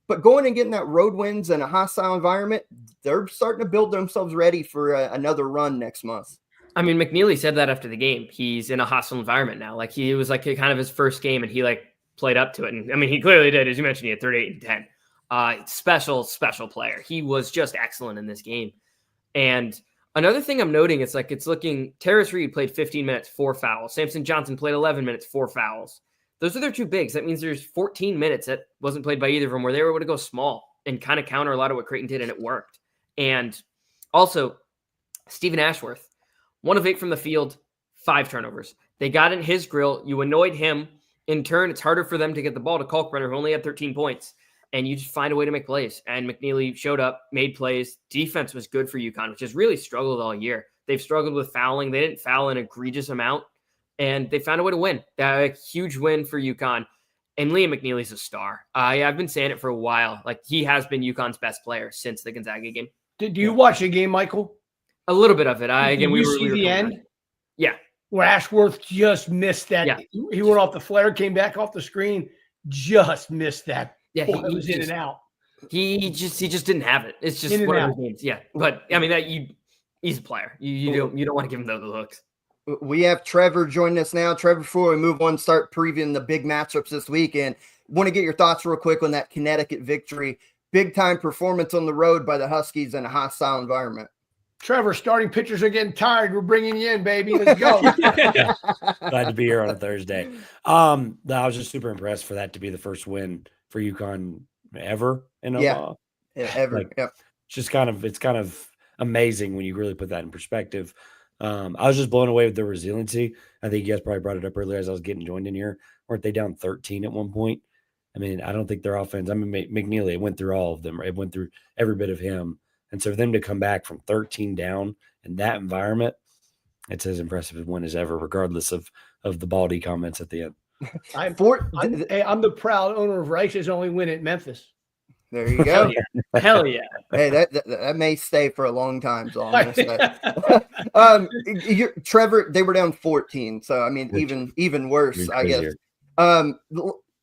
But going and getting that road wins in a hostile environment, they're starting to build themselves ready for another run next month. I mean, McNeely said that after the game. He's in a hostile environment now. Like, he was like kind of his first game, and he like played up to it. And I mean, he clearly did. As you mentioned, he had 38 and 10. Special player. He was just excellent in this game. And another thing I'm noting, it's looking, Terrace Reed played 15 minutes, 4 fouls. Samson Johnson played 11 minutes, 4 fouls. Those are their two bigs. That means there's 14 minutes that wasn't played by either of them where they were able to go small and kind of counter a lot of what Creighton did, and it worked. And also, Stephen Ashworth, 1 of 8 from the field, 5 turnovers. They got in his grill. You annoyed him. In turn, it's harder for them to get the ball to Kalkbrenner, who only had 13 points. And you just find a way to make plays. And McNeely showed up, made plays. Defense was good for UConn, which has really struggled all year. They've struggled with fouling. They didn't foul an egregious amount. And they found a way to win. A huge win for UConn. And Liam McNeely's a star. I've been saying it for a while. Like, he has been UConn's best player since the Gonzaga game. Did you watch the game, Michael? A little bit of it. Did you see the end? Yeah. Where Ashworth just missed that. Yeah. He went off the flare, came back off the screen, just missed that. Yeah, he was in and out. He just didn't have it. It's just one of those games. Yeah. But I mean, he's a player. You don't want to give him those looks. We have Trevor joining us now. Trevor, before we move on, start previewing the big matchups this weekend, want to get your thoughts real quick on that Connecticut victory. Big time performance on the road by the Huskies in a hostile environment. Trevor, starting pitchers are getting tired. We're bringing you in, baby. Let's go. Glad to be here on a Thursday. I was just super impressed for that to be the first win for UConn ever in Omaha. Yeah, ever. Yep. It's kind of amazing when you really put that in perspective. I was just blown away with their resiliency. I think you guys probably brought it up earlier as I was getting joined in here. Weren't they down 13 at one point? I mean, I don't think their offense, McNeely, it went through all of them. It went through every bit of him. And so for them to come back from 13 down in that environment, it's as impressive as one as ever, regardless of the baldy comments at the end. I'm the proud owner of Rice's only win at Memphis. There you go. Hell yeah. Hey, that may stay for a long time. So Trevor, they were down 14. So, I mean, even worse, I guess.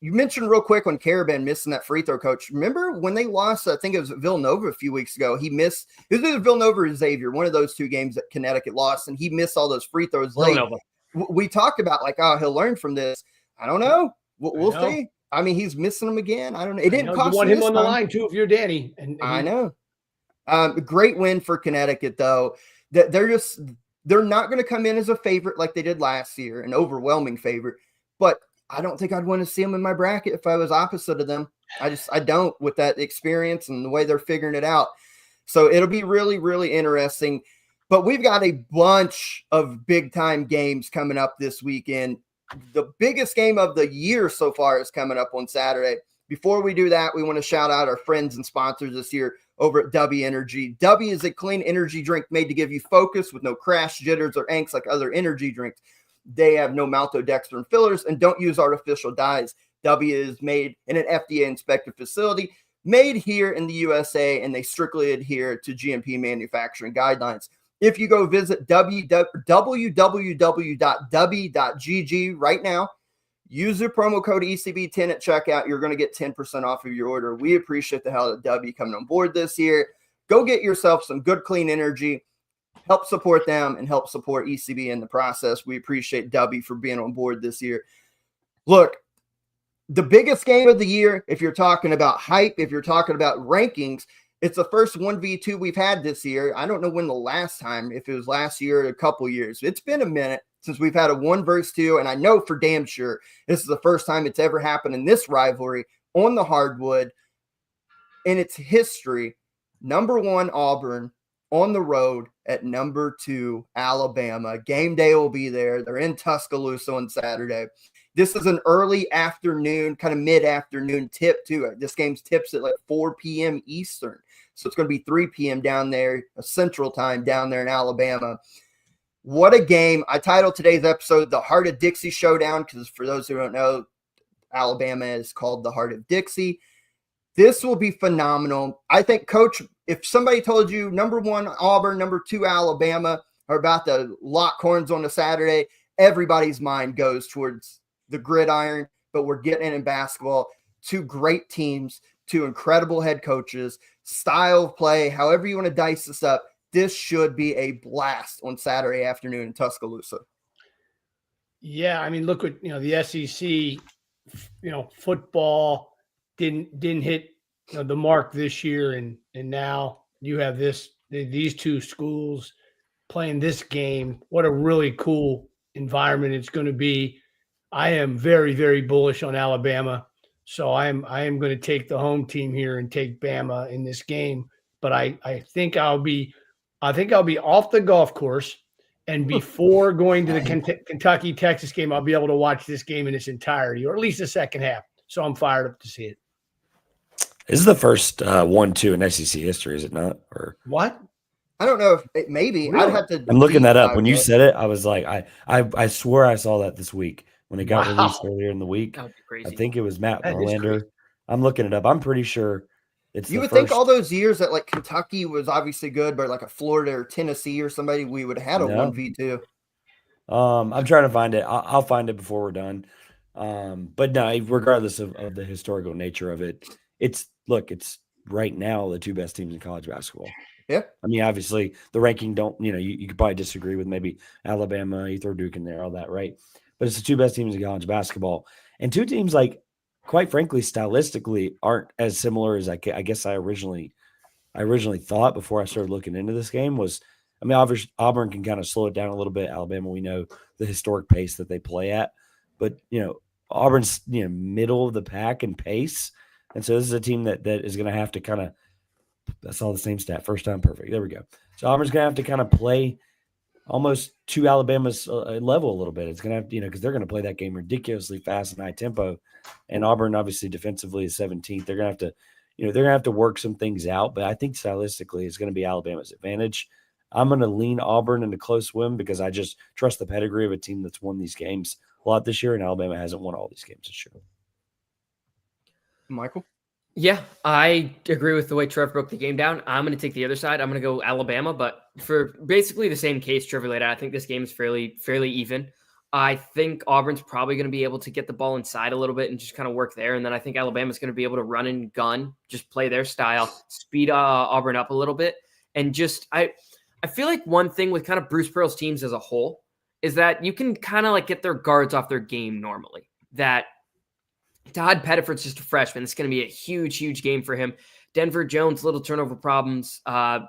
You mentioned real quick when Karaban missing that free throw, Coach. Remember when they lost, I think it was Villanova a few weeks ago, he missed, it was either Villanova or Xavier, one of those two games that Connecticut lost, and he missed all those free throws late. We talked about he'll learn from this. I don't know. We'll see. I mean, he's missing them again. I don't know. It didn't cost you want him on the line too if you're Danny. I know. Great win for Connecticut, though. They're not going to come in as a favorite like they did last year, an overwhelming favorite. But I don't think I'd want to see them in my bracket if I was opposite of them. I don't, with that experience and the way they're figuring it out. So it'll be really, really interesting. But we've got a bunch of big-time games coming up this weekend. The biggest game of the year so far is coming up on Saturday. Before we do that, we want to shout out our friends and sponsors this year over at W Energy. W is a clean energy drink made to give you focus with no crash, jitters, or angst like other energy drinks. They have no maltodextrin fillers and don't use artificial dyes. W is made in an FDA-inspected facility, made here in the USA, and they strictly adhere to GMP manufacturing guidelines. If you go visit www.w.gg right now, use the promo code ECB10 at checkout, you're going to get 10% off of your order. We appreciate the hell of W coming on board this year. Go get yourself some good, clean energy. Help support them and help support ECB in the process. We appreciate W for being on board this year. Look, the biggest game of the year, if you're talking about hype, if you're talking about rankings, it's the first 1v2 we've had this year. I don't know when the last time, if it was last year or a couple years. It's been a minute since we've had a 1 versus 2, and I know for damn sure this is the first time it's ever happened in this rivalry on the hardwood in its history. Number 1 Auburn on the road at number 2 Alabama. Game day will be there. They're in Tuscaloosa on Saturday. This is an early afternoon, kind of mid-afternoon tip, too. This game's tips at like 4 p.m. Eastern. So it's going to be 3 p.m. down there, Central Time down there in Alabama. What a game. I titled today's episode The Heart of Dixie Showdown because for those who don't know, Alabama is called the Heart of Dixie. This will be phenomenal. I think, Coach, if somebody told you number 1 Auburn, number 2 Alabama are about to lock horns on a Saturday, everybody's mind goes towards the gridiron, but we're getting in basketball. 2 great teams, two incredible head coaches, style of play, however you want to dice this up. This should be a blast on Saturday afternoon in Tuscaloosa. Yeah, I mean, look what the SEC, football didn't hit the mark this year, and now you have these two schools playing this game. What a really cool environment it's going to be. I am very, very bullish on Alabama, so I am going to take the home team here and take Bama in this game. But I think I'll be off the golf course, and before going to the Kentucky-Texas game, I'll be able to watch this game in its entirety, or at least the second half. So I'm fired up to see it. This is the first 1-2 in SEC history, is it not? Or what? I don't know if it maybe. Really? I'd have to. I'm looking that up. When you said it, I was like, I swear I saw that this week when it got released earlier in the week. That would be crazy. I think it was Matt Verlander. I'm looking it up. I'm pretty sure it's. You would think all those years that like Kentucky was obviously good, but like a Florida or Tennessee or somebody, we would have had a 1v2. I'm trying to find it. I'll find it before we're done. But no, regardless of the historical nature of it, it's right now the two best teams in college basketball. Yeah. I mean, obviously the ranking you could probably disagree with maybe Alabama, you throw Duke in there, all that, right? But it's the two best teams in college basketball. And two teams, like, quite frankly, stylistically aren't as similar as I guess I originally thought before I started looking into this game was, I mean, obviously Auburn can kind of slow it down a little bit. Alabama, we know the historic pace that they play at, but Auburn's, middle of the pack in pace. And so this is a team that is going to have to kind of, that's all the same stat. First time perfect. There we go. So Auburn's going to have to kind of play almost to Alabama's level a little bit. It's going to have, because they're going to play that game ridiculously fast and high tempo. And Auburn, obviously, defensively is 17th. They're going to have to, they're going to have to work some things out. But I think stylistically, it's going to be Alabama's advantage. I'm going to lean Auburn in a close win because I just trust the pedigree of a team that's won these games a lot this year, and Alabama hasn't won all these games this year. Michael? Yeah, I agree with the way Trev broke the game down. I'm going to take the other side. I'm going to go Alabama, but for basically the same case Trev laid out, I think this game is fairly even. I think Auburn's probably going to be able to get the ball inside a little bit and just kind of work there. And then I think Alabama's going to be able to run and gun, just play their style, speed Auburn up a little bit. And just, I feel like one thing with kind of Bruce Pearl's teams as a whole is that you can kind of like get their guards off their game normally. That Todd Pettiford's just a freshman. It's going to be a huge game for him. Denver Jones, little turnover problems.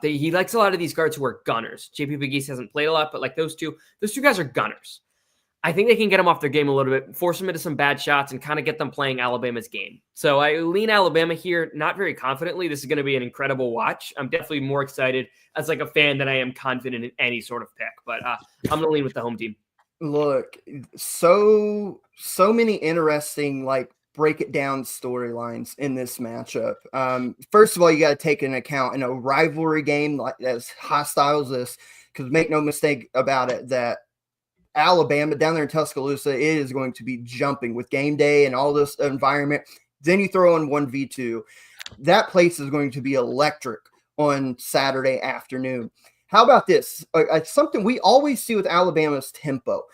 He likes a lot of these guards who are gunners. JP Big East hasn't played a lot, but like those two guys are gunners. I think they can get them off their game a little bit, force them into some bad shots, and kind of get them playing Alabama's game. So I lean Alabama here, not very confidently. This is going to be an incredible watch. I'm definitely more excited as like a fan than I am confident in any sort of pick. But I'm going to lean with the home team. Look, so many interesting like break it down storylines in this matchup. First of all, you got to take into account in a rivalry game like as hostile as this, because make no mistake about it, that Alabama down there in Tuscaloosa is going to be jumping with game day and all this environment. Then you throw in 1v2. That place is going to be electric on Saturday afternoon. How about this? Something we always see with Alabama's tempo.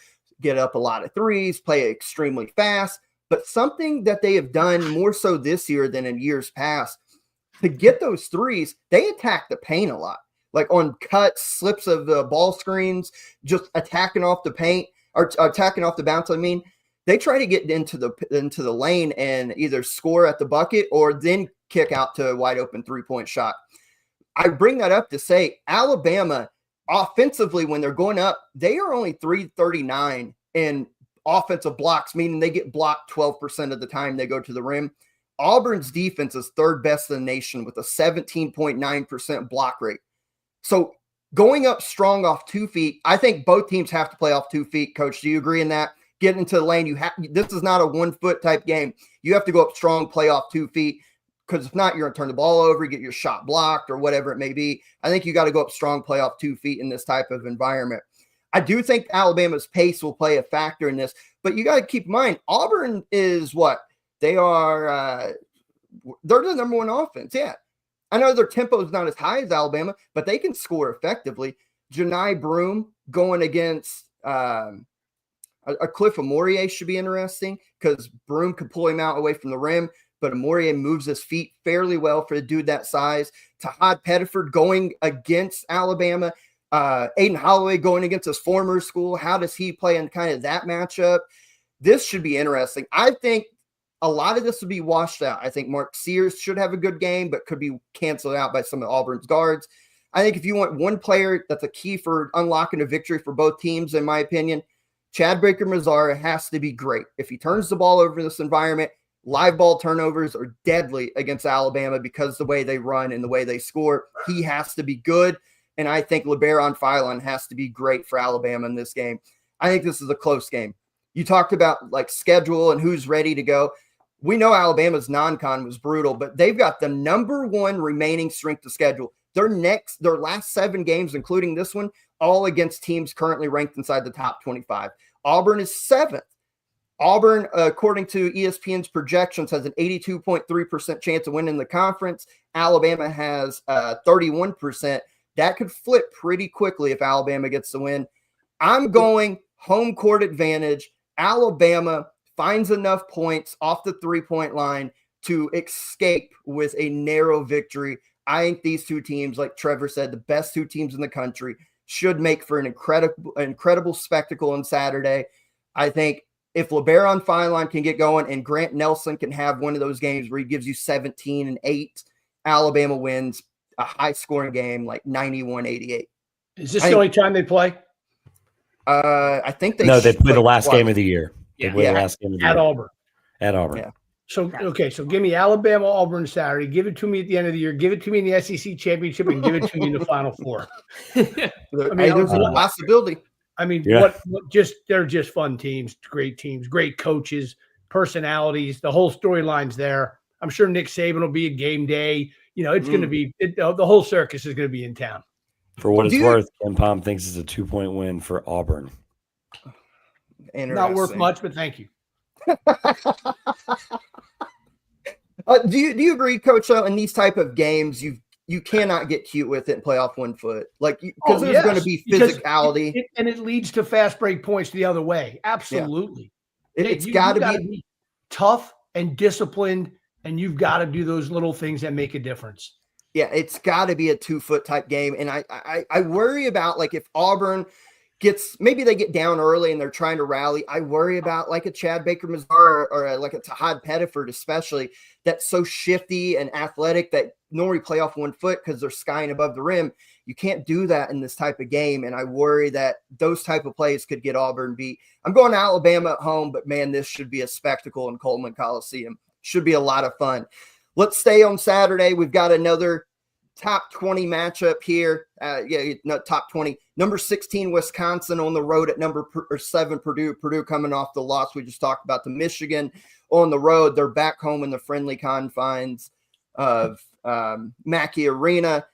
Get up a lot of threes, play extremely fast, but something that they have done more so this year than in years past, to get those threes, they attack the paint a lot. Like on cuts, slips of the ball screens, just attacking off the paint or attacking off the bounce. I mean, they try to get into the lane and either score at the bucket or then kick out to a wide open 3-point shot. I bring that up to say Alabama offensively, when they're going up, they are only 339 in offensive blocks, meaning they get blocked 12% of the time they go to the rim. Auburn's defense is third best in the nation with a 17.9% block rate. So going up strong off 2 feet, I think both teams have to play off 2 feet. Coach, do you agree in that? Get into the lane. This is not a 1 foot type game. You have to go up strong, play off 2 feet, because if not, you're going to turn the ball over, get your shot blocked or whatever it may be. I think you got to go up strong, play off 2 feet in this type of environment. I do think Alabama's pace will play a factor in this, but you got to keep in mind, Auburn is what? They are, they're the number one offense. Yeah. I know their tempo is not as high as Alabama, but they can score effectively. Janai Broome going against a Cliff Amorier should be interesting because Broome could pull him out away from the rim. but Amore moves his feet fairly well for a dude that size. Tahad Pettiford going against Alabama. Aiden Holloway going against his former school. How does he play in kind of that matchup? This should be interesting. I think a lot of this will be washed out. I think Mark Sears should have a good game, but could be canceled out by some of Auburn's guards. I think if you want one player that's a key for unlocking a victory for both teams, in my opinion, Chad Baker-Mazara has to be great. If he turns the ball over in this environment, live ball turnovers are deadly against Alabama because the way they run and the way they score. He has to be good, and I think LeBaron Philon has to be great for Alabama in this game. I think this is a close game. You talked about like schedule and who's ready to go. We know Alabama's non-con was brutal, but they've got the number one remaining strength of schedule. Their last 7 games, including this one, all against teams currently ranked inside the top 25. Auburn is 7th. Auburn, according to ESPN's projections, has an 82.3% chance of winning the conference. Alabama has 31%. That could flip pretty quickly if Alabama gets the win. I'm going home court advantage. Alabama finds enough points off the 3-point line to escape with a narrow victory. I think these two teams, like Trevor said, the best 2 teams in the country, should make for an incredible spectacle on Saturday. I think if LeBaron Philon can get going and Grant Nelson can have one of those games where he gives you 17 and 8, Alabama wins a high-scoring game like 91-88. Is this the only time they play? I think they play the last game of the year. Yeah, the last game of the at year. Auburn. At Auburn. Yeah. So, okay, so give me Alabama, Auburn Saturday. Give it to me at the end of the year. Give it to me in the SEC championship, and give it to me in the Final Four. I mean, there's a possibility. I mean, Yeah. They're just fun teams, great coaches, personalities. The whole storyline's there. I'm sure Nick Saban will be a game day. You know, it's going to be the whole circus is going to be in town. For what it's worth, Ken Palm thinks it's a 2-point win for Auburn. Not worth much, but thank you. Do you agree, Coach? Though, in these type of games, you cannot get cute with it and play off 1 foot, like because there's going to be physicality, and it leads to fast break points the other way. Absolutely, it's got to be tough and disciplined, and you've got to do those little things that make a difference. Yeah, it's got to be a 2-foot type game, and I worry about like if Auburn maybe they get down early and they're trying to rally. I worry about like a Chad Baker-Mazara or like a Tahad Pettiford, especially, that's so shifty and athletic that normally play off 1 foot because they're skying above the rim. You can't do that in this type of game. And I worry that those type of plays could get Auburn beat. I'm going to Alabama at home, but man, this should be a spectacle in Coleman Coliseum. Should be a lot of fun. Let's stay on Saturday. We've got another top 20 matchup here. Top 20. Number 16, Wisconsin on the road at number 7, Purdue. Purdue coming off the loss we just talked about to Michigan on the road. They're back home in the friendly confines of Mackey Arena.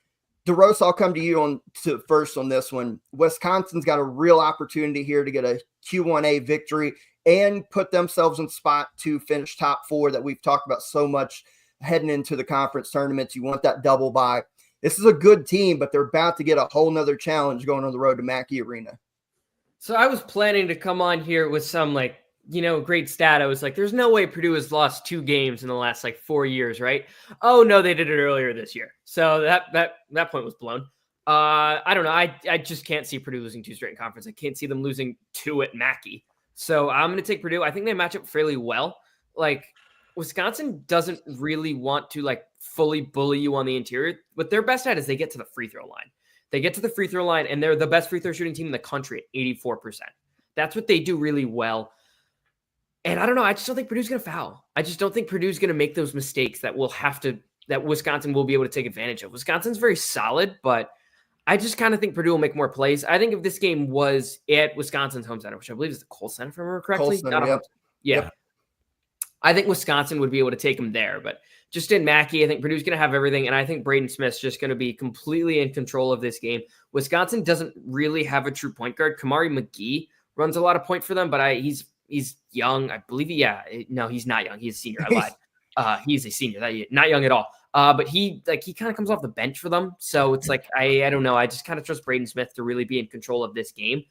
DeRose, I'll come to you first on this one. Wisconsin's got a real opportunity here to get a Q1A victory and put themselves in spot to finish top 4 that we've talked about so much heading into the conference tournaments. You want that double bye. This is a good team, but they're about to get a whole nother challenge going on the road to Mackey Arena. So I was planning to come on here with some great stat. I was like, there's no way Purdue has lost 2 games in the last 4 years, right? Oh no, they did it earlier this year. So that point was blown. I don't know. I just can't see Purdue losing 2 straight in conference. I can't see them losing 2 at Mackey. So I'm going to take Purdue. I think they match up fairly well. Wisconsin doesn't really want to fully bully you on the interior. What they're best at is they get to the free throw line. They get to the free throw line, and they're the best free throw shooting team in the country at 84%. That's what they do really well. And I don't know. I just don't think Purdue's going to foul. I just don't think Purdue's going to make those mistakes that Wisconsin will be able to take advantage of. Wisconsin's very solid, but I just kind of think Purdue will make more plays. I think if this game was at Wisconsin's home center, which I believe is the Kohl Center, if I remember correctly. Yep. I think Wisconsin would be able to take them there, but just in Mackey, I think Purdue's going to have everything, and I think Braden Smith's just going to be completely in control of this game. Wisconsin doesn't really have a true point guard. Kamari McGee runs a lot of point for them, but he's young. I believe no, he's not young. He's a senior. I lied. He's a senior. Not young at all. But he kind of comes off the bench for them. So it's I don't know. I just kind of trust Braden Smith to really be in control of this game.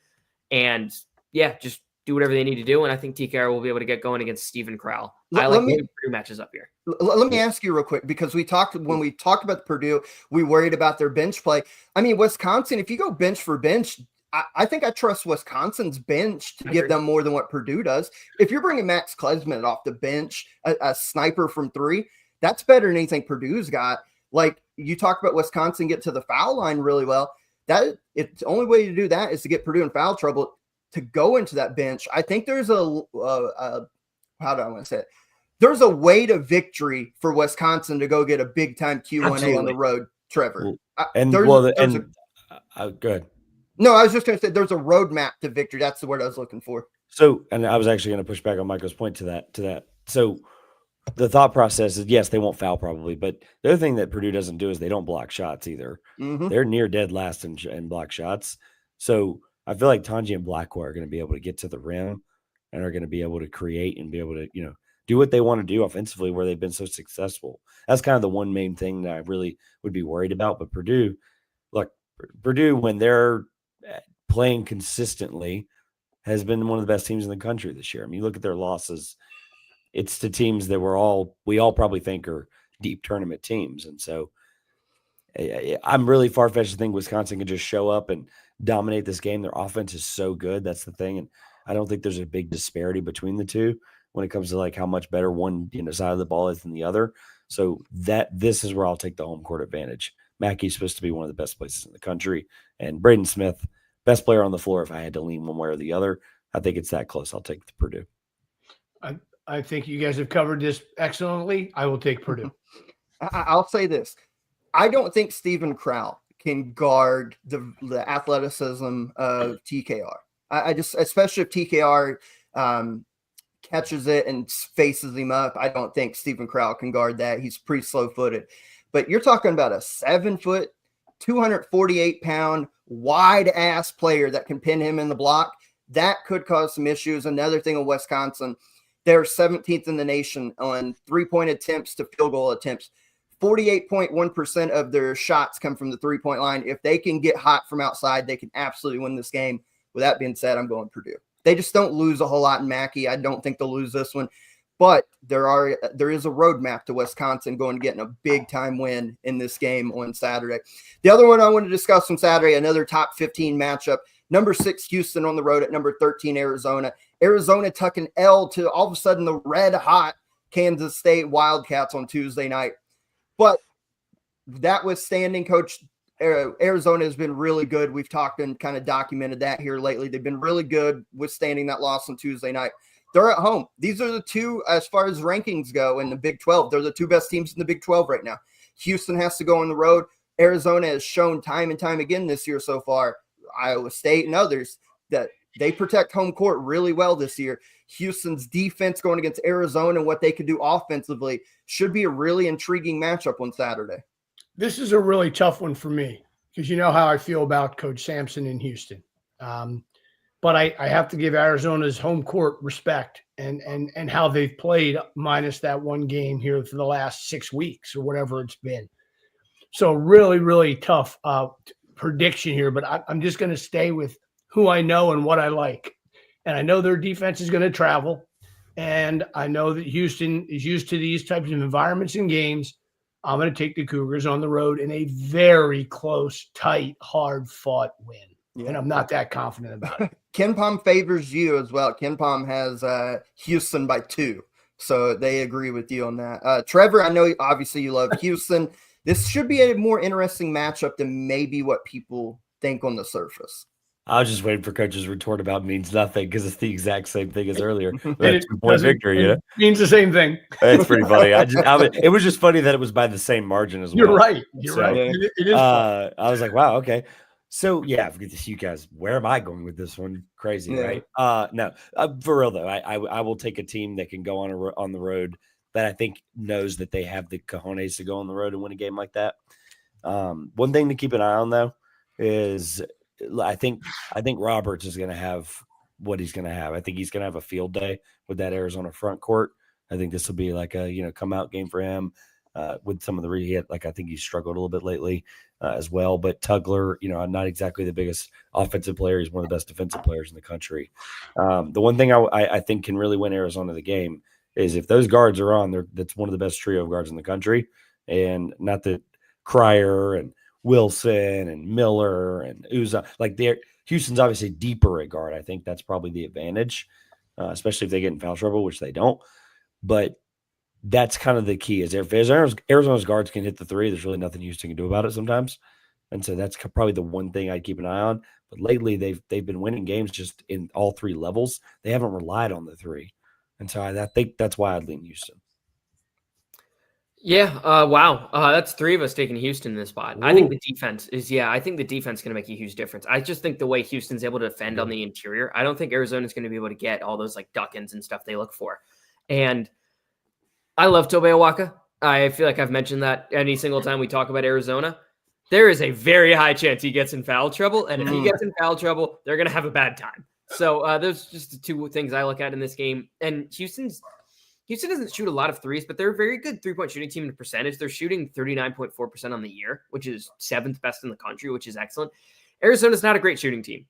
And yeah, just do whatever they need to do. And I think TKR will be able to get going against Stephen Crowell. I like the Purdue matches up here. Let me ask you real quick, because when we talked about Purdue, we worried about their bench play. I mean, Wisconsin, if you go bench for bench, I think I trust Wisconsin's bench to give them more than what Purdue does. If you're bringing Max Klesmit off the bench, a sniper from 3, that's better than anything Purdue's got. Like you talked about Wisconsin get to the foul line really well. The only way to do that is to get Purdue in foul trouble, to go into that bench. I think there's how do I want to say it? There's a way to victory for Wisconsin to go get a big time Q1A on the road, Trevor. Go ahead. No, I was just going to say there's a roadmap to victory. That's the word I was looking for. So, and I was actually going to push back on Michael's point to that. So the thought process is, yes, they won't foul probably, but the other thing that Purdue doesn't do is they don't block shots either. Mm-hmm. They're near dead last in block shots. So I feel like Tanji and Blackwell are going to be able to get to the rim and are going to be able to create and be able to, do what they want to do offensively where they've been so successful. That's kind of the one main thing that I really would be worried about. But Purdue, when they're playing consistently, has been one of the best teams in the country this year. I mean, you look at their losses, it's to teams that we all probably think are deep tournament teams. And so I'm really far-fetched to think Wisconsin can just show up and dominate this game. Their offense is so good. That's the thing. And I don't think there's a big disparity between the two when it comes to like how much better one side of the ball is than the other. So this is where I'll take the home court advantage. Mackey's supposed to be one of the best places in the country. And Braden Smith, best player on the floor. If I had to lean one way or the other, I think it's that close. I'll take the Purdue. I think you guys have covered this excellently. I will take Purdue. I'll say this. I don't think Stephen Crowell can guard the athleticism of TKR. I just, especially if TKR catches it and faces him up, I don't think Stephen Crowell can guard that. He's pretty slow-footed. But you're talking about a 7-foot, 248-pound, wide-ass player that can pin him in the block. That could cause some issues. Another thing with Wisconsin, they're 17th in the nation on three-point attempts to field goal attempts. 48.1% of their shots come from the three-point line. If they can get hot from outside, they can absolutely win this game. With that being said, I'm going Purdue. They just don't lose a whole lot in Mackey. I don't think they'll lose this one. But there is a roadmap to Wisconsin going to getting a big-time win in this game on Saturday. The other one I want to discuss on Saturday, another top 15 matchup, number 6 Houston on the road at number 13 Arizona. Arizona tuck an L to all of a sudden the red-hot Kansas State Wildcats on Tuesday night. But that withstanding, Coach, Arizona has been really good. We've talked and kind of documented that here lately. They've been really good withstanding that loss on Tuesday night. They're at home. These are the two, as far as rankings go in the Big 12, they're the two best teams in the Big 12 right now. Houston has to go on the road. Arizona has shown time and time again this year so far, Iowa State and others, that they protect home court really well this year. Houston's defense going against Arizona and what they could do offensively should be a really intriguing matchup on Saturday. This is a really tough one for me because you know how I feel about Coach Sampson in Houston. But I have to give Arizona's home court respect and how they've played minus that one game here for the last 6 weeks or whatever it's been. So really, really tough prediction here, but I'm just going to stay with who I know and what I like. And I know their defense is going to travel. And I know that Houston is used to these types of environments and games. I'm going to take the Cougars on the road in a very close, tight, hard-fought win. Yeah. And I'm not that confident about it. KenPom favors you as well. KenPom has Houston by 2. So they agree with you on that. Trevor, I know obviously you love Houston. This should be a more interesting matchup than maybe what people think on the surface. I was just waiting for Coach's retort about means nothing because it's the exact same thing as earlier. That 2-point victory, it means the same thing. It's pretty funny. It was just funny that it was by the same margin as well. You're right. You're right. It is I was like, wow, okay. So yeah, forget this, you guys. Where am I going with this one? Crazy, right? No, for real though. I will take a team that can go on the road that I think knows that they have the cojones to go on the road and win a game like that. One thing to keep an eye on though is I think Roberts is going to have what he's going to have. I think he's going to have a field day with that Arizona front court. I think this will be like a come out game for him. with some of the I think he's struggled a little bit lately as well. But Tugler, I'm not exactly the biggest offensive player. He's one of the best defensive players in the country. The one thing I think can really win Arizona the game is if those guards are on, that's one of the best trio of guards in the country. And not that Cryer and Wilson and Miller and Uza, Houston's obviously deeper at guard. I think that's probably the advantage, especially if they get in foul trouble, which they don't. But that's kind of the key is if Arizona's guards can hit the three, there's really nothing Houston can do about it sometimes. And so that's probably the one thing I'd keep an eye on. But lately they've been winning games just in all three levels. They haven't relied on the three. And so I think that's why I'd lean Houston. Yeah. Wow. That's three of us taking Houston in this spot. Ooh. I think the defense is going to make a huge difference. I just think the way Houston's able to defend on the interior, I don't think Arizona's going to be able to get all those duck-ins and stuff they look for. And I love Tobe Awaka. I feel like I've mentioned that any single time we talk about Arizona. There is a very high chance he gets in foul trouble. And if he gets in foul trouble, they're going to have a bad time. So those are just the two things I look at in this game. And Houston doesn't shoot a lot of threes, but they're a very good three-point shooting team in percentage. They're shooting 39.4% on the year, which is 7th best in the country, which is excellent. Arizona's not a great shooting team.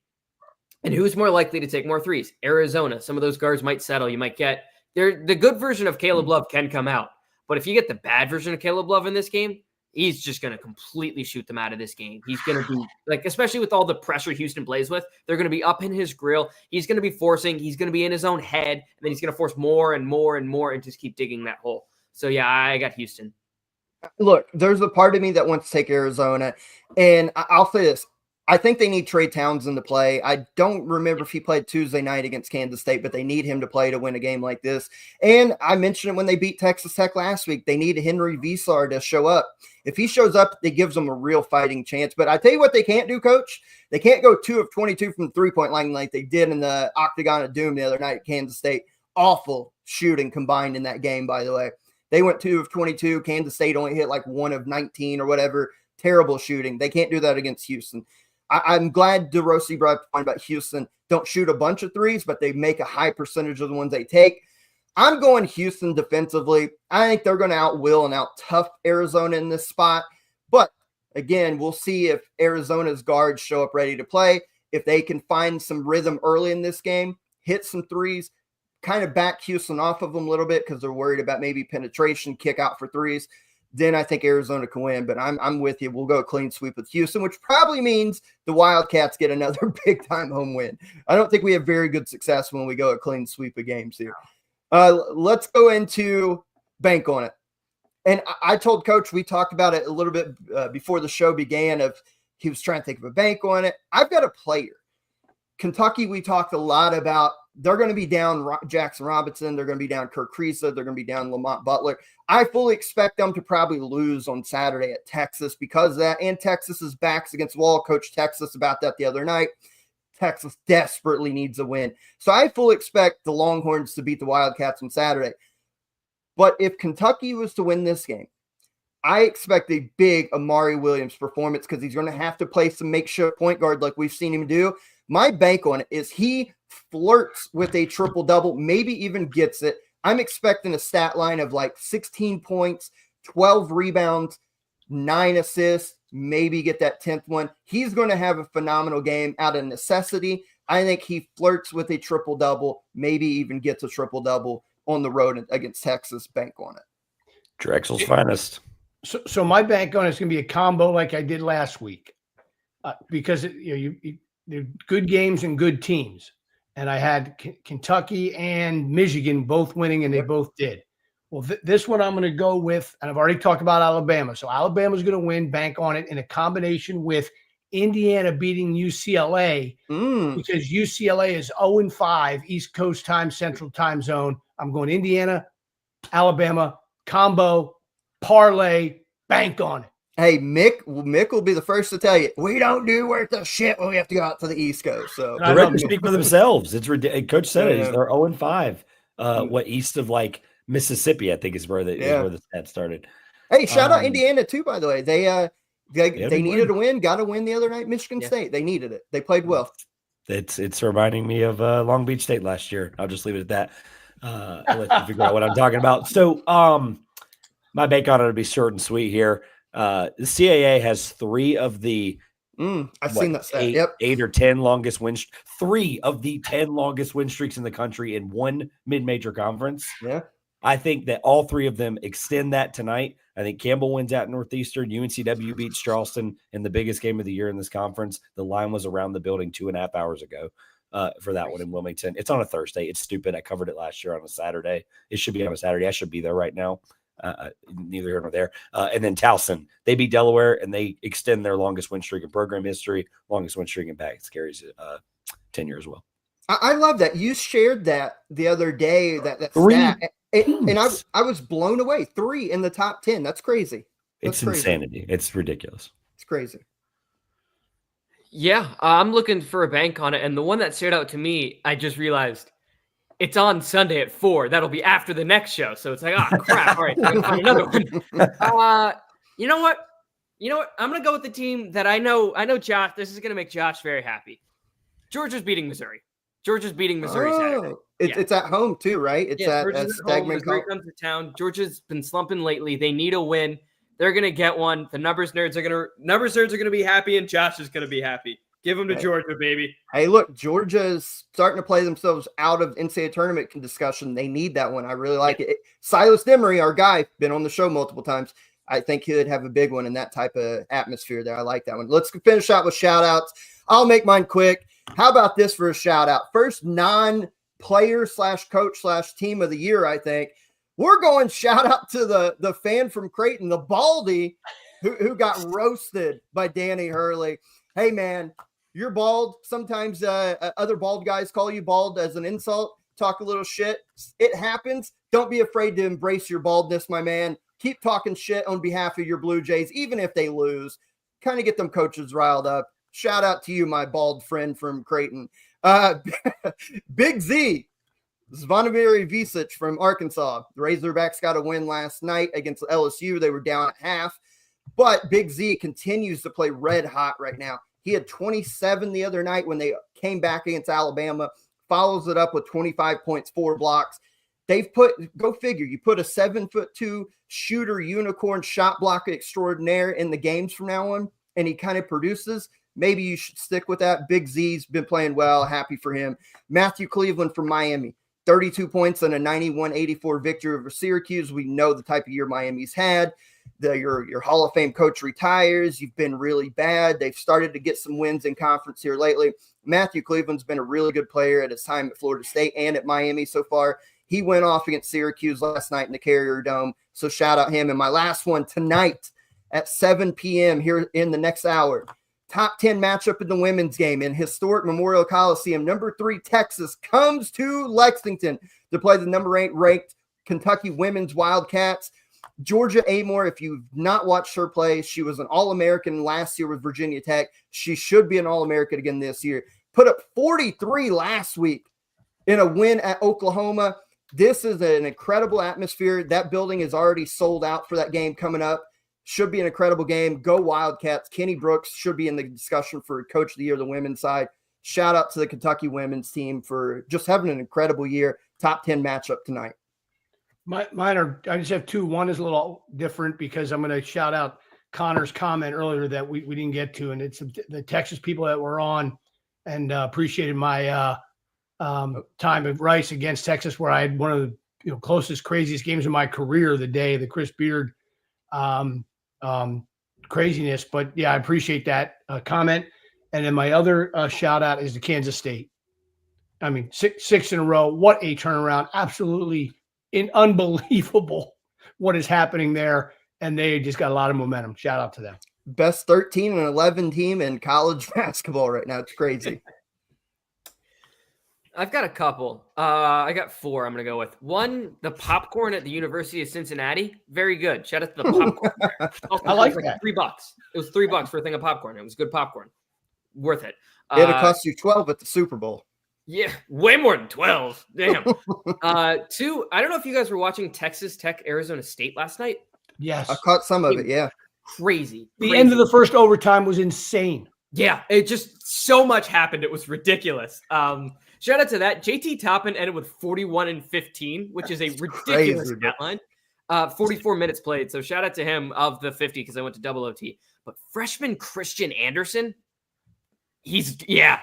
And who's more likely to take more threes? Arizona. Some of those guards might settle. You might get the good version of Caleb Love can come out. But if you get the bad version of Caleb Love in this game, he's just going to completely shoot them out of this game. He's going to be especially with all the pressure Houston plays with, they're going to be up in his grill. He's going to be forcing. He's going to be in his own head. And then he's going to force more and more and more and just keep digging that hole. So, yeah, I got Houston. Look, there's a part of me that wants to take Arizona. And I'll say this. I think they need Trey Townsend to play. I don't remember if he played Tuesday night against Kansas State, but they need him to play to win a game like this. And I mentioned it when they beat Texas Tech last week. They need Henry Vislar to show up. If he shows up, it gives them a real fighting chance. But I tell you what they can't do, Coach. They can't go 2 of 22 from the three-point line like they did in the Octagon of Doom the other night at Kansas State. Awful shooting combined in that game, by the way. They went 2 of 22. Kansas State only hit 1 of 19 or whatever. Terrible shooting. They can't do that against Houston. I'm glad DeRossi brought up the point about Houston. Don't shoot a bunch of threes, but they make a high percentage of the ones they take. I'm going Houston defensively. I think they're going to outwill and out-tough Arizona in this spot. But, again, we'll see if Arizona's guards show up ready to play. If they can find some rhythm early in this game, hit some threes, kind of back Houston off of them a little bit because they're worried about maybe penetration, kick out for threes. Then I think Arizona can win, but I'm with you. We'll go a clean sweep with Houston, which probably means the Wildcats get another big-time home win. I don't think we have very good success when we go a clean sweep of games here. Let's go into bank on it. And I told Coach, we talked about it a little bit before the show began he was trying to think of a bank on it. I've got a player. Kentucky, we talked a lot about. They're going to be down Jackson Robinson. They're going to be down Kirk Kriisa. They're going to be down Lamont Butler. I fully expect them to probably lose on Saturday at Texas because of that. And Texas's backs against the wall. Coach Texas about that the other night. Texas desperately needs a win. So I fully expect the Longhorns to beat the Wildcats on Saturday. But if Kentucky was to win this game, I expect a big Amari Williams performance because he's going to have to play some makeshift point guard like we've seen him do. My bank on it is he flirts with a triple-double, maybe even gets it. I'm expecting a stat line of 16 points, 12 rebounds, 9 assists, maybe get that 10th one. He's going to have a phenomenal game out of necessity. I think he flirts with a triple-double, maybe even gets a triple-double on the road against Texas. Bank on it. Drexel's finest. So my bank on it is going to be a combo like I did last week because they're good games and good teams. And I had Kentucky and Michigan both winning, and they both did. Well, this one I'm going to go with, and I've already talked about Alabama. So Alabama's going to win, bank on it, in a combination with Indiana beating UCLA because UCLA is 0-5, East Coast time, Central time zone. I'm going Indiana, Alabama, combo, parlay, bank on it. Hey, Mick will be the first to tell you, we don't do worth the shit when we have to go out to the East Coast. So the records speak for themselves. It's ridiculous. Coach said it. They're 0-5. East of Mississippi, I think is where the stat started. Hey, shout out Indiana too, by the way. They needed a win, got a win the other night. Michigan State, they needed it. They played well. It's reminding me of Long Beach State last year. I'll just leave it at that. I'll let you figure out what I'm talking about. So My bank on it to be short and sweet here. The CAA has 3 of the I've seen that stat. 8 or 10 longest win. 3 of the 10 longest win streaks in the country in one mid-major conference. Yeah, I think that all 3 of them extend that tonight. I think Campbell wins at Northeastern. UNCW beats Charleston in the biggest game of the year in this conference. The line was around the building 2.5 hours ago for that one in Wilmington. It's on a Thursday. It's stupid. I covered it last year on a Saturday. It should be on a Saturday. I should be there right now. Neither here nor there. And then Towson, they beat Delaware and they extend their longest win streak in program history, longest win streak in Bags carries tenure as well. I love that. You shared that the other day, that stat. And I was blown away. 3 in the top 10. That's crazy. It's insanity. It's ridiculous. It's crazy. Yeah, I'm looking for a bank on it. And the one that stood out to me, I just realized it's on Sunday at 4. That'll be after the next show. So it's like, oh, crap. All right, I'm going to find another one. You know what? I'm going to go with the team that I know Josh. This is going to make Josh very happy. Georgia's beating Missouri. Saturday. It's at home too, right? It's at Stagman. Missouri comes to town. Georgia's been slumping lately. They need a win. They're gonna get one. The numbers nerds are gonna be happy, and Josh is gonna be happy. Give them to Georgia, baby. Hey, look, Georgia's starting to play themselves out of NCAA tournament discussion. They need that one. I really like it. Silas Demery, our guy, been on the show multiple times. I think he'd have a big one in that type of atmosphere there. I like that one. Let's finish out with shout outs. I'll make mine quick. How about this for a shout out? First non-player / coach / team of the year, I think. We're going shout out to the fan from Creighton, the Baldy, who got roasted by Danny Hurley. Hey, man, you're bald. Sometimes other bald guys call you bald as an insult. Talk a little shit. It happens. Don't be afraid to embrace your baldness, my man. Keep talking shit on behalf of your Blue Jays, even if they lose. Kind of get them coaches riled up. Shout out to you, my bald friend from Creighton. Big Z, Zvonimir Visic from Arkansas. The Razorbacks got a win last night against LSU. They were down at half. But Big Z continues to play red hot right now. He had 27 the other night when they came back against Alabama. Follows it up with 25 points, 4 blocks. They've go figure, you put a 7'2" shooter, unicorn, shot blocker extraordinaire in the games from now on, and he kind of produces. Maybe you should stick with that. Big Z's been playing well. Happy for him. Matthew Cleveland from Miami, 32 points and a 91-84 victory over Syracuse. We know the type of year Miami's had. Your Hall of Fame coach retires. You've been really bad. They've started to get some wins in conference here lately. Matthew Cleveland's been a really good player at his time at Florida State and at Miami so far. He went off against Syracuse last night in the Carrier Dome. So shout out him. And my last one tonight at 7 p.m. here in the next hour. Top 10 matchup in the women's game in historic Memorial Coliseum. Number 3, Texas comes to Lexington to play the number 8 ranked Kentucky women's Wildcats. Georgia Amore, if you've not watched her play, she was an All-American last year with Virginia Tech. She should be an All-American again this year. Put up 43 last week in a win at Oklahoma. This is an incredible atmosphere. That building is already sold out for that game coming up. Should be an incredible game. Go Wildcats. Kenny Brooks should be in the discussion for Coach of the Year of the women's side. Shout out to the Kentucky women's team for just having an incredible year. Top 10 matchup tonight. Mine are, I just have 2. One is a little different because I'm going to shout out Connor's comment earlier that we didn't get to, and it's the Texas people that were on and appreciated my time at Rice against Texas, where I had one of the closest, craziest games of my career the day, the Chris Beard craziness. But yeah, I appreciate that comment. And then my other shout out is to Kansas State. I mean, six in a row. What a turnaround. Absolutely unbelievable what is happening there. And they just got a lot of momentum. Shout out to them. Best 13 and 11 team in college basketball right now. It's crazy. I've got a couple. I got 4 I'm going to go with. One, the popcorn at the University of Cincinnati. Very good. Shout out to the popcorn there. I like that. $3. It was $3 for a thing of popcorn. It was good popcorn. Worth it. It'll cost you 12 at the Super Bowl. Yeah, way more than 12. Damn. 2, I don't know if you guys were watching Texas Tech, Arizona State last night. Yes. I caught some of it, yeah. Crazy. The end of the first overtime was insane. Yeah, it just so much happened. It was ridiculous. Shout out to that. JT Toppin ended with 41 and 15, which is a ridiculous stat line. 44 minutes played. So shout out to him of the 50 because I went to double OT. But freshman Christian Anderson, that's going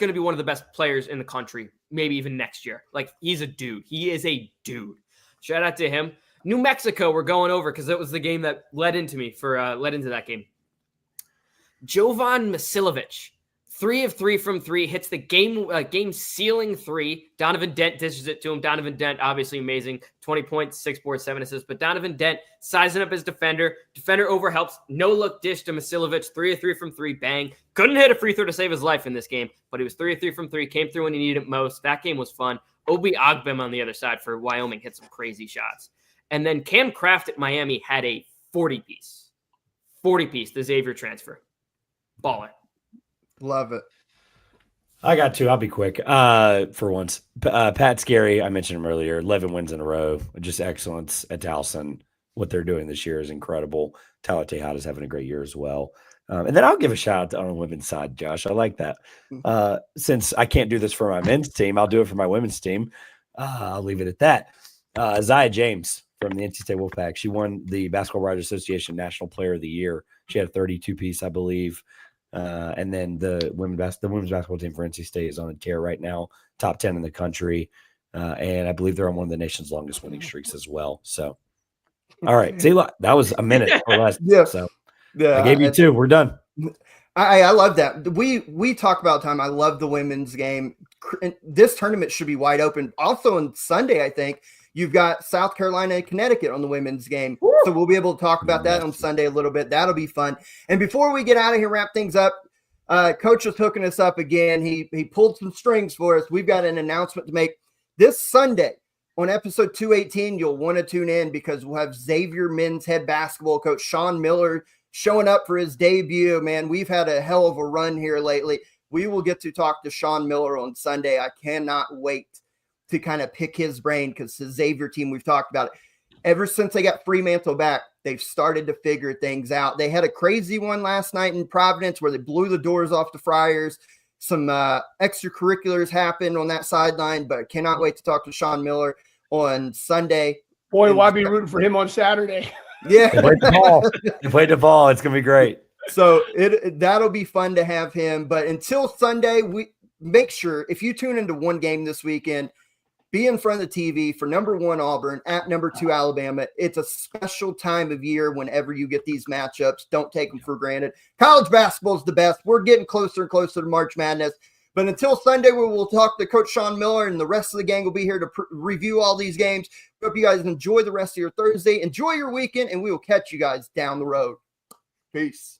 to be one of the best players in the country, maybe even next year. Like, he's a dude. He is a dude. Shout out to him. New Mexico, we're going over because it was the game that led into that game. Jovan Masilovic, 3 of 3 from 3, hits the game sealing 3. Donovan Dent dishes it to him. Donovan Dent, obviously amazing, 20 points, 6 boards, 7 assists. But Donovan Dent sizing up his defender. Defender overhelps. No look dish to Masilovic. 3 of 3 from 3. Bang. Couldn't hit a free throw to save his life in this game, but he was 3 of 3 from 3. Came through when he needed it most. That game was fun. Obi Ogbem on the other side for Wyoming hit some crazy shots. And then Cam Kraft at Miami had a 40-piece. 40-piece, the Xavier transfer. Baller. Love it. I got 2. I'll be quick. For once, Pat Scarry, I mentioned him earlier, 11 wins in a row. Just excellence at Towson. What they're doing this year is incredible. Tyler Tejada's having a great year as well. And then I'll give a shout out to on the women's side, Josh. I like that. Since I can't do this for my men's team, I'll do it for my women's team. I'll leave it at that. Zaya James from the NC State Wolfpack. She won the Basketball Writers Association National Player of the Year. She had a 32-piece, I believe. And then the women's basketball team for NC State is on a tear right now, top 10 in the country. And I believe they're on one of the nation's longest winning streaks as well. So, all right. See, that was a minute or less. Yeah. So I gave you 2. We're done. I love that. We talk about time. I love the women's game. This tournament should be wide open. Also on Sunday, I think you've got South Carolina and Connecticut on the women's game. Woo! So we'll be able to talk about that on Sunday a little bit. That'll be fun. And before we get out of here, wrap things up, Coach is hooking us up again. He pulled some strings for us. We've got an announcement to make. This Sunday on episode 218, you'll want to tune in because we'll have Xavier men's head basketball coach Sean Miller showing up for his debut. Man, we've had a hell of a run here lately. We will get to talk to Sean Miller on Sunday. I cannot wait to kind of pick his brain because the Xavier team, we've talked about it. Ever since they got Fremantle back, they've started to figure things out. They had a crazy one last night in Providence where they blew the doors off the Friars. Some extracurriculars happened on that sideline, but I cannot wait to talk to Sean Miller on Sunday. Boy, why be rooting for him on Saturday? Yeah. They played the ball. It's going to be great. So that'll be fun to have him. But until Sunday, we make sure if you tune into one game this weekend, be in front of the TV for number 1 Auburn at number 2 Alabama. It's a special time of year whenever you get these matchups. Don't take them for granted. College basketball is the best. We're getting closer and closer to March Madness. But until Sunday, we will talk to Coach Sean Miller, and the rest of the gang will be here to review all these games. Hope you guys enjoy the rest of your Thursday. Enjoy your weekend, and we will catch you guys down the road. Peace.